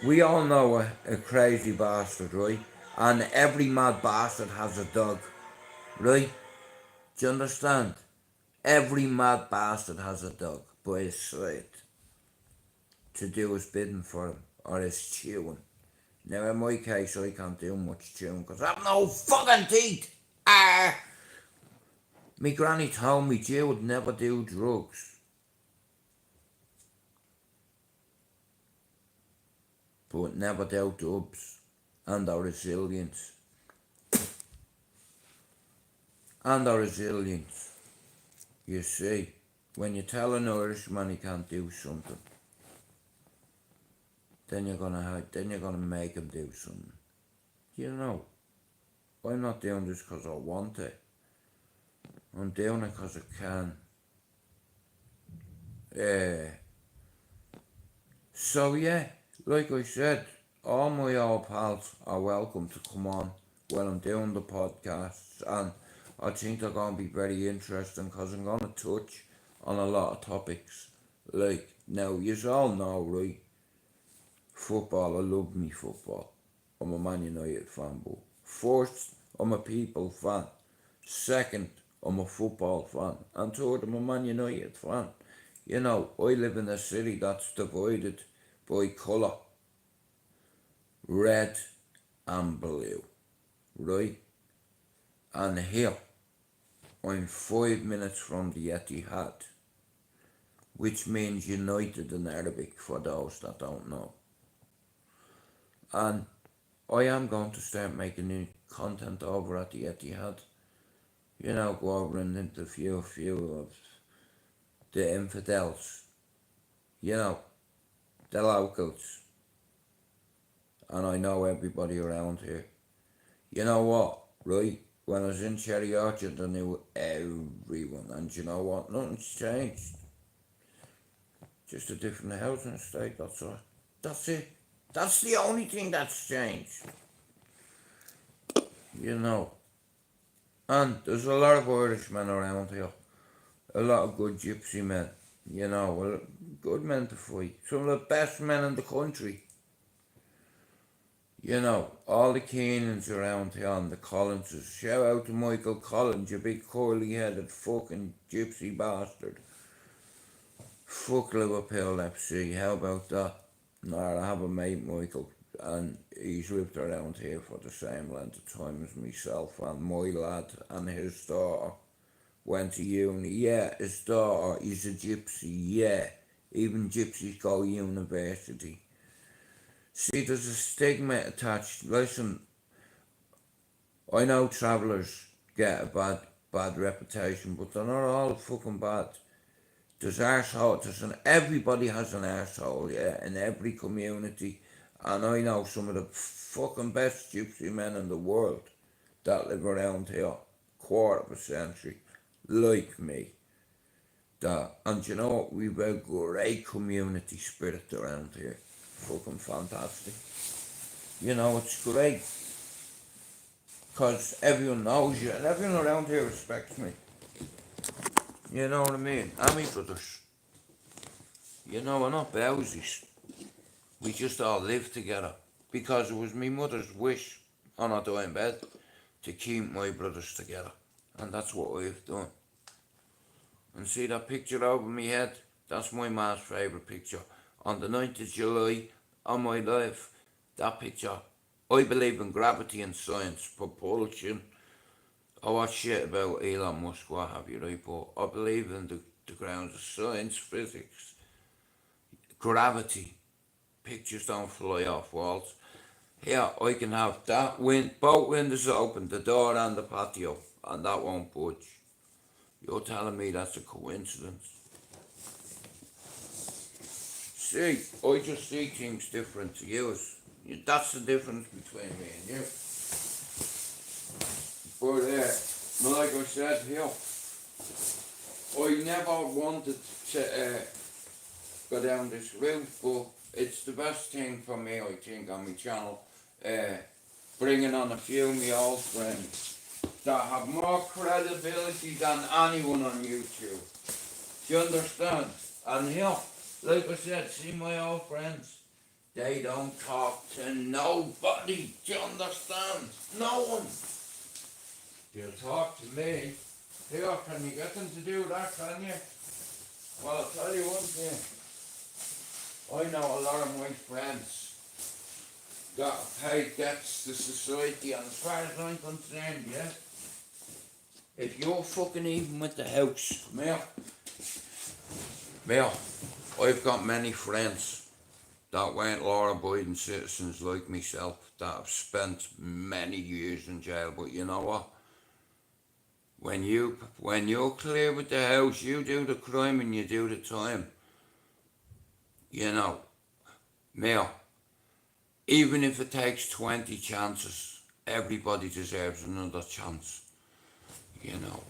We all know a crazy bastard, right? And every mad bastard has a dog, right? Do you understand? Every mad bastard has a dog by his side to do his bidding for him, or his chewing. Now in my case, I can't do much chewing because I have no fucking teeth. Me granny told me Joe would never do drugs. But never doubt dubs and our resilience. And our resilience. You see, when you tell an Irishman he can't do something, then you're gonna make him do something. You know, I'm not doing this because I want it. I'm doing it because I can. So yeah, like I said, all my old pals are welcome to come on when I'm doing the podcasts, and I think they're going to be very interesting because I'm going to touch on a lot of topics. Like, now, you all know, right? Football, I love me football. I'm a Man United fan, but first, I'm a people fan. Second, I'm a football fan. And third, I'm a Man United fan. You know, I live in a city that's divided by colour. Red and blue. Right? And here, I'm 5 minutes from the Etihad, which means United in Arabic for those that don't know. And I am going to start making new content over at the Etihad. You know, go over and interview a few of the infidels. You know, the locals. And I know everybody around here. You know what, right? When I was in Cherry Orchard, I knew everyone. And you know what? Nothing's changed. Just a different housing estate, that's all. That's it. That's the only thing that's changed. You know. And there's a lot of Irishmen around here. A lot of good gypsy men. You know, good men to fight. Some of the best men in the country. You know, all the Keenans around here and the Collinses. Shout out to Michael Collins, you big curly-headed fucking gypsy bastard. Fuck Liverpool FC, how about that? Nah, I have a mate, Michael, and he's lived around here for the same length of time as myself, and my lad and his daughter went to uni. Yeah, his daughter is a gypsy, yeah. Even gypsies go to university. See, there's a stigma attached. Listen, I know travellers get a bad reputation, but they're not all fucking bad. There's arseholes, everybody has an arsehole, yeah, in every community. And I know some of the fucking best gypsy men in the world that live around here, quarter of a century, like me. And you know what, we've a great community spirit around here. Fucking fantastic. You know, it's great. Because everyone knows you, and everyone around here respects me. You know what I mean? And me brothers. You know, we're not bowsies. We just all live together. Because it was my mother's wish on her dying bed to keep my brothers together. And that's what I've done. And see that picture over my head? That's my ma's favourite picture. On the 9th of July, on my life, that picture. I believe in gravity and science, propulsion. I watch shit about Elon Musk, what have you, right? But I believe in the grounds of science, physics, gravity. Pictures don't fly off walls. Here, I can have that both windows open, the door and the patio, and that won't budge. You're telling me that's a coincidence? See, I just see things different to you. That's the difference between me and you. But like I said here, I never wanted to go down this route, but it's the best thing for me, I think, on my channel. Bringing on a few of my old friends that have more credibility than anyone on YouTube. Do you understand? And here, like I said, see my old friends. They don't talk to nobody. Do you understand? No one. They'll talk to me. Here, can you get them to do that, can you? Well, I'll tell you one thing. I know a lot of my friends that pay debts to society, and as far as I'm concerned, yeah, if you're fucking even with the house, I've got many friends that weren't law-abiding citizens like myself that have spent many years in jail, but you know what? When you're clear with the house, you do the crime and you do the time. You know, Even if it takes 20 chances, everybody deserves another chance. You know,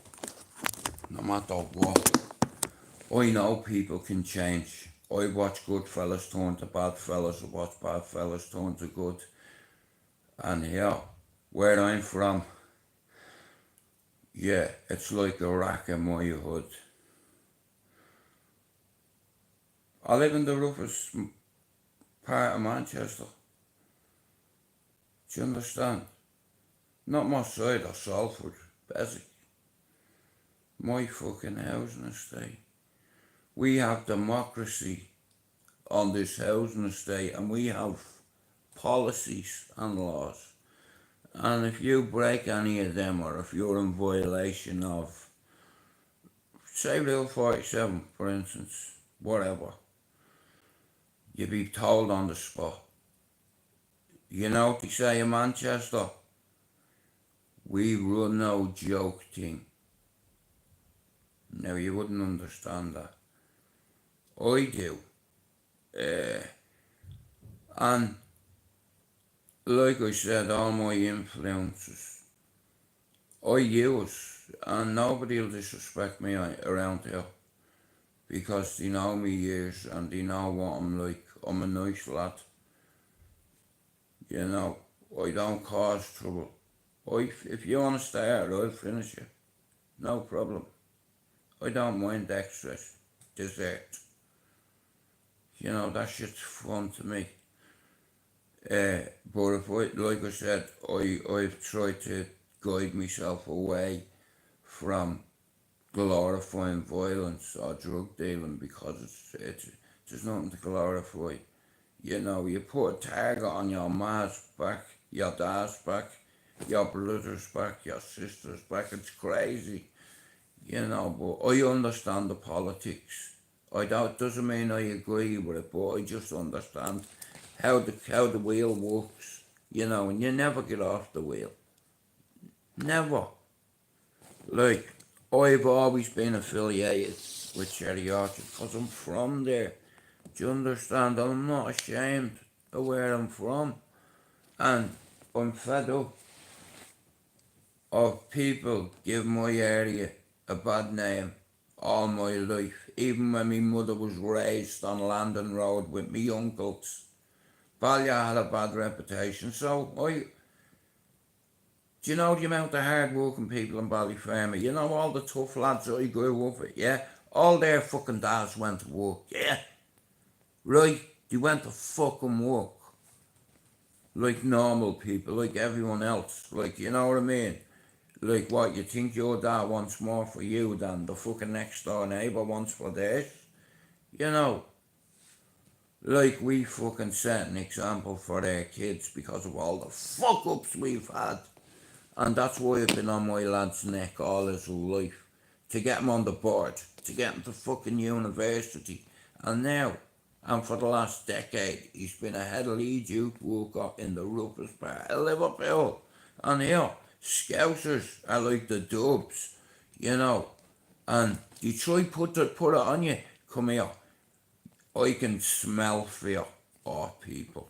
no matter what. I know people can change. I watch good fellas turn to bad fellas, I watch bad fellas turn to good. And yeah, where I'm from, yeah, it's like Iraq in my hood. I live in the roughest part of Manchester. Do you understand? Not my side of Salford, Beswick. My fucking housing estate. We have democracy on this housing estate and we have policies and laws. And if you break any of them or if you're in violation of, say, Rule 47, for instance, whatever, you'd be told on the spot. You know what they say in Manchester? We run no joke thing. Now, you wouldn't understand that. I do. And like I said, all my influences I use, and nobody will disrespect me around here because they know me years and they know what I'm like. I'm a nice lad. You know, I don't cause trouble. If you want to start, I'll finish you. No problem. I don't mind extras, dessert. You know, that shit's fun to me. But if like I said, I've tried to guide myself away from glorifying violence or drug dealing because there's nothing to glorify. You know, you put a target on your ma's back, your dad's back, your brother's back, your sister's back. It's crazy. You know, but I understand the politics. Doesn't mean I agree with it, but I just understand how the wheel works. You know, and you never get off the wheel. Never. Like, I've always been affiliated with Cherry Orchard because I'm from there. Do you understand? I'm not ashamed of where I'm from. And I'm fed up of people give my area a bad name all my life. Even when my mother was raised on Landon Road with me uncles. Ballyer had a bad reputation, so do you know the amount of hard working people in Ballyfermot? You know all the tough lads I grew up with, yeah? All their fucking dads went to work, yeah? Right? They went to fucking work. Like normal people, like everyone else. Like, you know what I mean? Like what, you think your dad wants more for you than the fucking next door neighbour wants for theirs? You know? Like we fucking set an example for their kids because of all the fuck ups we've had. And that's why I've been on my lad's neck all his life. To get him on the board. To get him to fucking university. And now, and for the last decade, he's been a head lead youth worker in the roughest part of Liverpool. And here, Scousers are like the dubs, you know. And you try put it on you. Come here. I can smell fear off people.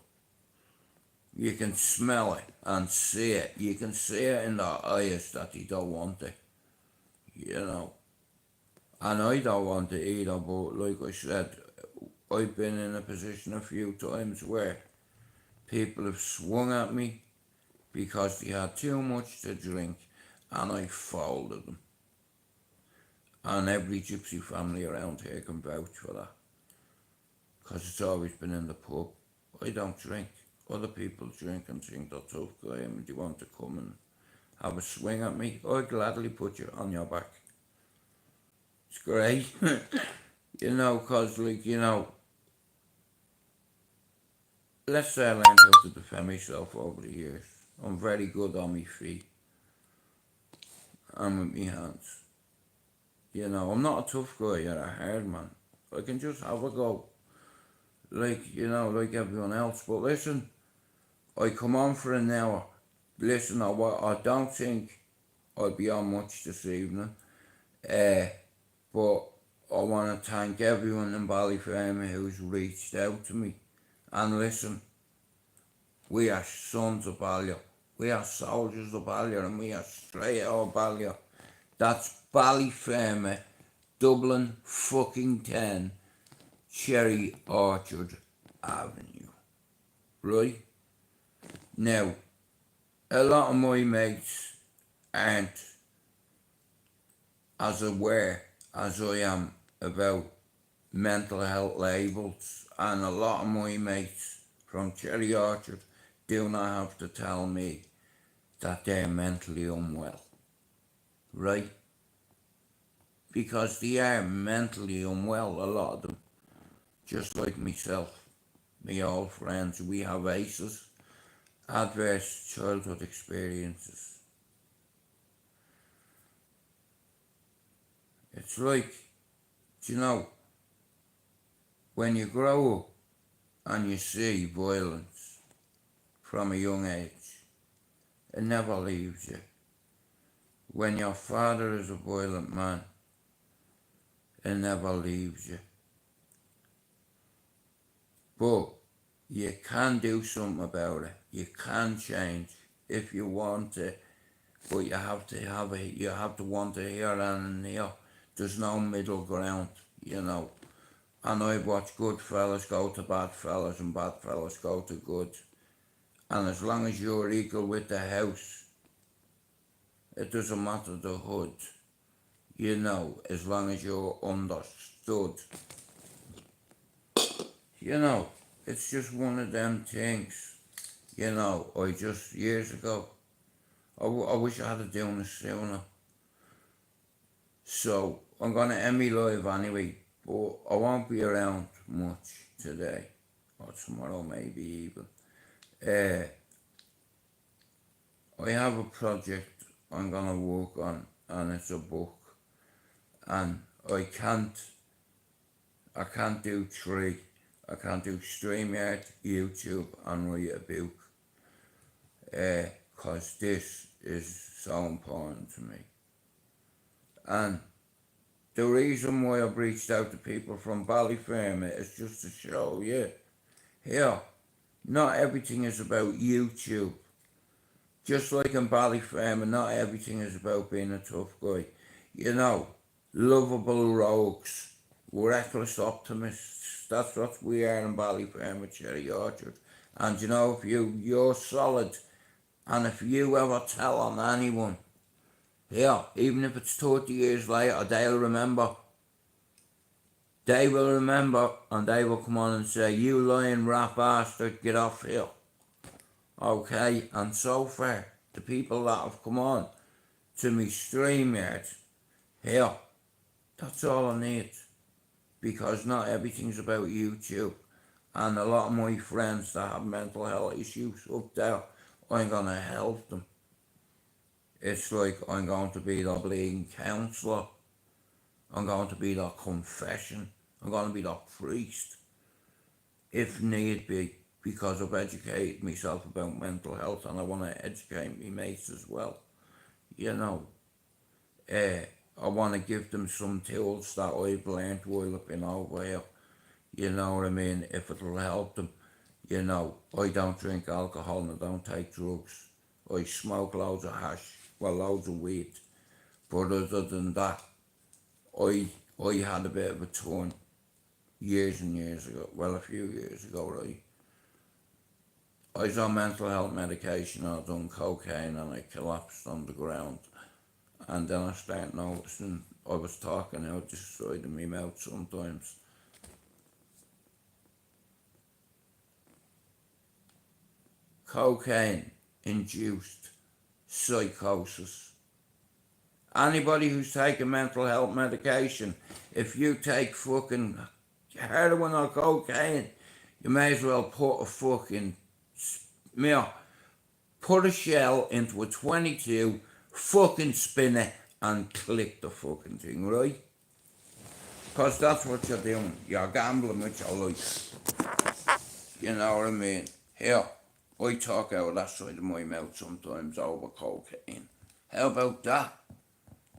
You can smell it and see it. You can see it in their eyes that they don't want it. You know. And I don't want it either, but like I said, I've been in a position a few times where people have swung at me because they had too much to drink and I folded them. And every gypsy family around here can vouch for that. Because it's always been in the pub. I don't drink. Other people drink and think they're tough guy and they want to come and have a swing at me. I'd gladly put you on your back. It's great. You know, cause like, you know, let's say I learned how to defend myself over the years. I'm very good on my feet. And with my hands. You know, I'm not a tough guy or a hard man. I can just have a go. Like, you know, like everyone else. But listen, I come on for an hour. Listen, I don't think I'll be on much this evening. But I want to thank everyone in Ballyfermot who's reached out to me. And listen, We are sons of Ballier. We are soldiers of Ballier, and we are straight out of Ballier. That's Ballyfermot, Dublin fucking 10, Cherry Orchard Avenue. Right? Now, a lot of my mates aren't as aware as I am about mental health labels, and a lot of my mates from Cherry Orchard do not have to tell me that they're mentally unwell, right? Because they are mentally unwell, a lot of them, just like myself, my old friends. We have ACEs, adverse childhood experiences. It's like, you know, when you grow up and you see violence from a young age, it never leaves you. When your father is a violent man, it never leaves you. But you can do something about it. You can change if you want to, but you have to want to hear and hear. There's no middle ground, you know. And I've watched good fellas go to bad fellas and bad fellas go to good. And as long as you're equal with the house, it doesn't matter the hood, you know, as long as you're understood. You know, it's just one of them things, you know. I just, years ago, I wish I had done this sooner. So, I'm going to end me live anyway, but I won't be around much today, or tomorrow maybe even. I have a project I'm going to work on, and it's a book, and I can't do three. I can't do StreamYard, YouTube, and write a book, because this is so important to me. And the reason why I've reached out to people from Ballyfermot is just to show you, here, not everything is about YouTube. Just like in Ballyfermot, not everything is about being a tough guy. You know, lovable rogues, reckless optimists. That's what we are in Ballyfermot, Cherry Orchard. And you know, if you're solid, and if you ever tell on anyone, yeah, even if it's 30 years later, they'll remember. They will remember, and they will come on and say, you lying rat bastard, get off here. Okay, and so far, the people that have come on to me StreamYard, here, that's all I need. Because not everything's about YouTube. And a lot of my friends that have mental health issues up there, I'm going to help them. It's like I'm going to be their bleeding counsellor. I'm going to be their confession. I'm going to be their priest, if need be, because I've educated myself about mental health, and I want to educate my mates as well. You know, I want to give them some tools that I've learned while I've been over here. You know what I mean? If it'll help them. You know, I don't drink alcohol and I don't take drugs. I smoke loads of hash, well, loads of weed. But other than that, I had a bit of a turn years and years ago, well, a few years ago, right? I was on mental health medication, I was on cocaine, and I collapsed on the ground. And then I started noticing I was talking out the side of my mouth sometimes. Cocaine induced psychosis. Anybody who's taking mental health medication, if you take fucking heroin or cocaine, you may as well put a fucking put a shell into a 22, fucking spin it and click the fucking thing, right? Because that's what you're doing. You're gambling with your life. You know what I mean? Here, I talk out that side of my mouth sometimes over cocaine. How about that?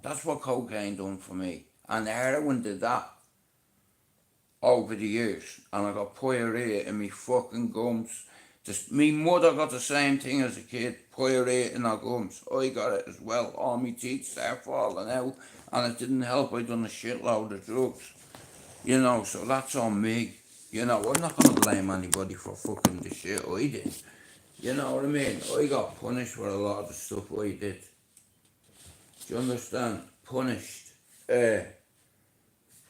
That's what cocaine done for me. And heroin did that over the years. And I got pyorrhea in my fucking gums. Me mother got the same thing as a kid, pyrite in her gums. I got it as well. All my teeth start falling out, and it didn't help. I done a shitload of drugs. You know, so that's on me. You know, I'm not gonna blame anybody for fucking the shit I did. You know what I mean? I got punished for a lot of the stuff I did. Do you understand? Punished.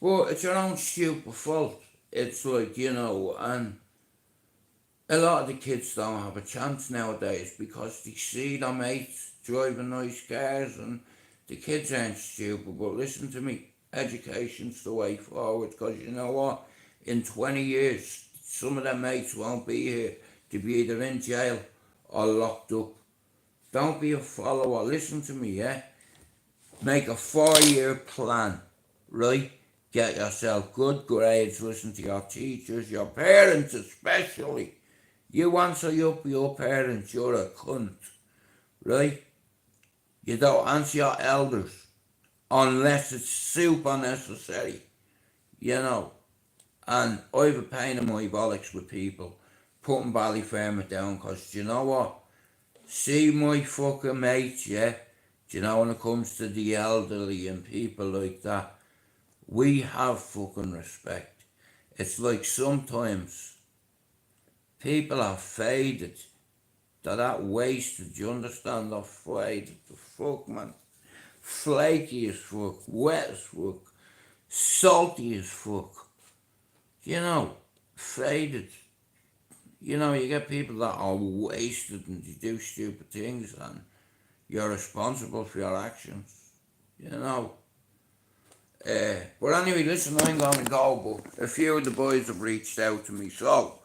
Well, it's your own stupid fault. It's like, you know, and a lot of the kids don't have a chance nowadays because they see their mates driving nice cars, and the kids aren't stupid. But listen to me, education's the way forward, because you know what? In 20 years, some of their mates won't be here. They'll be either in jail or locked up. Don't be a follower. Listen to me, yeah? Make a 4-year plan, right? Get yourself good grades, listen to your teachers, your parents especially. You answer up your parents, you're a cunt, right? You don't answer your elders unless it's super necessary, you know. And I've a pain in my bollocks with people putting Ballyfermot down, because you know what? See my fucking mates, yeah? Do you know, when it comes to the elderly and people like that, we have fucking respect. It's like sometimes people are faded. They're that wasted, do you understand? They're faded. The fuck, man. Flaky as fuck, wet as fuck, salty as fuck. You know, faded. You know, you get people that are wasted and they do stupid things, and you're responsible for your actions. You know. But anyway, listen, I'm going to go, but a few of the boys have reached out to me. So,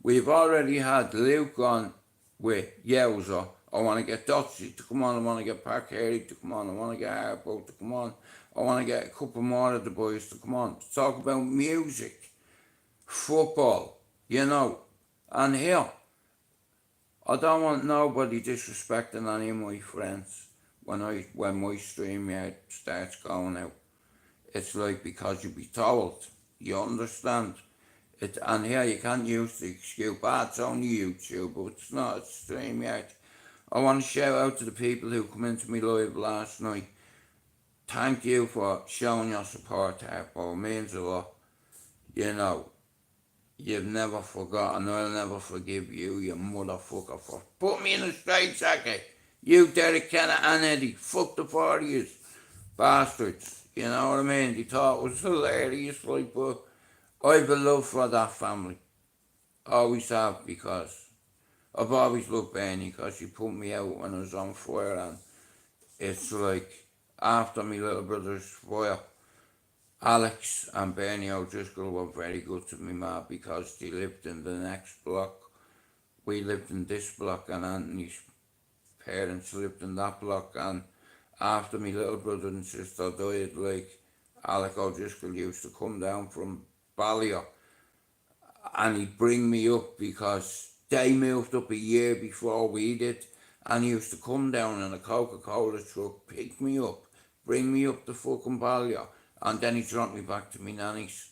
we've already had Luke on with Yowza. I want to get Dotsie to come on. I want to get Park Harry to come on. I want to get Harpo to come on. I want to get a couple more of the boys to come on to talk about music, football, you know. And here, I don't want nobody disrespecting any of my friends when my stream starts going out. It's like, because you be told, you understand. And here you can't use the excuse, it's only YouTube, but it's not, it's StreamYard. I want to shout out to the people who come into me live last night. Thank you for showing your support, Harpo. It means a lot. You know, you've never forgotten, I'll never forgive you, you motherfucker, for put me in a straight jacket. You, Derek, Kenna, and Eddie, fuck the 40s, bastards. You know what I mean? They thought it was hilarious, like, but I've a love for that family. Always have, because I've always loved Bernie, because she put me out when I was on fire, and it's like, after my little brother's fire, Alex and Bernie O'Driscoll were very good to me, ma, because they lived in the next block. We lived in this block, and Anthony's parents lived in that block, and after my little brother and sister died, like, Alec O'Driscoll used to come down from Ballier, and he'd bring me up, because they moved up a year before we did, and he used to come down in a Coca-Cola truck, pick me up, bring me up to fucking Ballier, and then he dropped me back to me nanny's.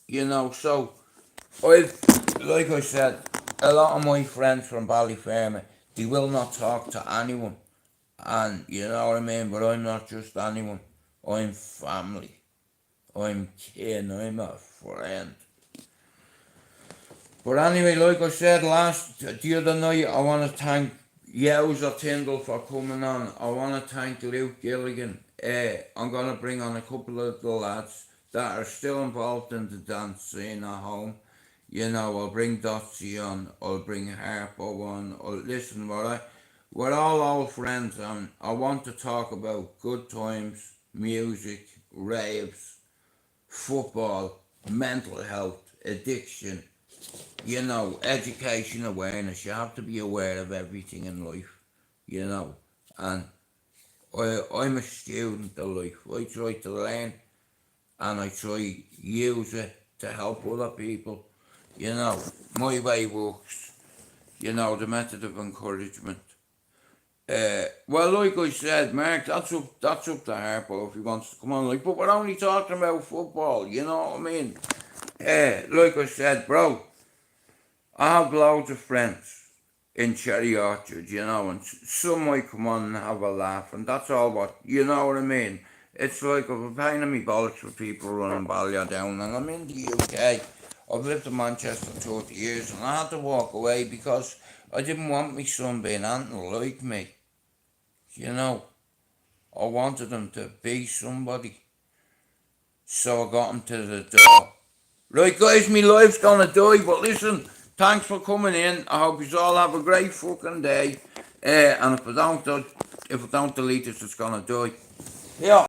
You know, so like I said, a lot of my friends from Ballyfermot, they will not talk to anyone, and you know what I mean. But I'm not just anyone. I'm family. I'm kin. I'm a friend. But anyway, like I said the other night, I want to thank Yowza Tyndall for coming on. I want to thank Luke Gilligan. I'm going to bring on a couple of the lads that are still involved in the dance scene at home. You know, I'll bring Dotsie on, I'll bring Harpo on. Listen, we're all old friends, and I want to talk about good times, music, raves, football, mental health, addiction, you know, education, awareness. You have to be aware of everything in life, you know. And I'm a student of life. I try to learn, and I try use it to help other people. You know, my way works. You know, the method of encouragement. Well, like I said, Mark, that's up to Harpo if he wants to come on. Like, but we're only talking about football. You know what I mean? like I said, bro, I have loads of friends in Cherry Orchard, you know, and some might come on and have a laugh, and that's all what, you know what I mean? It's like I've a pain in my bollocks for people running Ballier down, and I'm in the UK. I've lived in Manchester 30 years, and I had to walk away because I didn't want my son being anything like me, you know. I wanted him to be somebody, so I got him to the door. Right guys, my life's gonna die, but listen, thanks for coming in. I hope you all have a great fucking day. And if I don't delete this, it's gonna die. Yeah.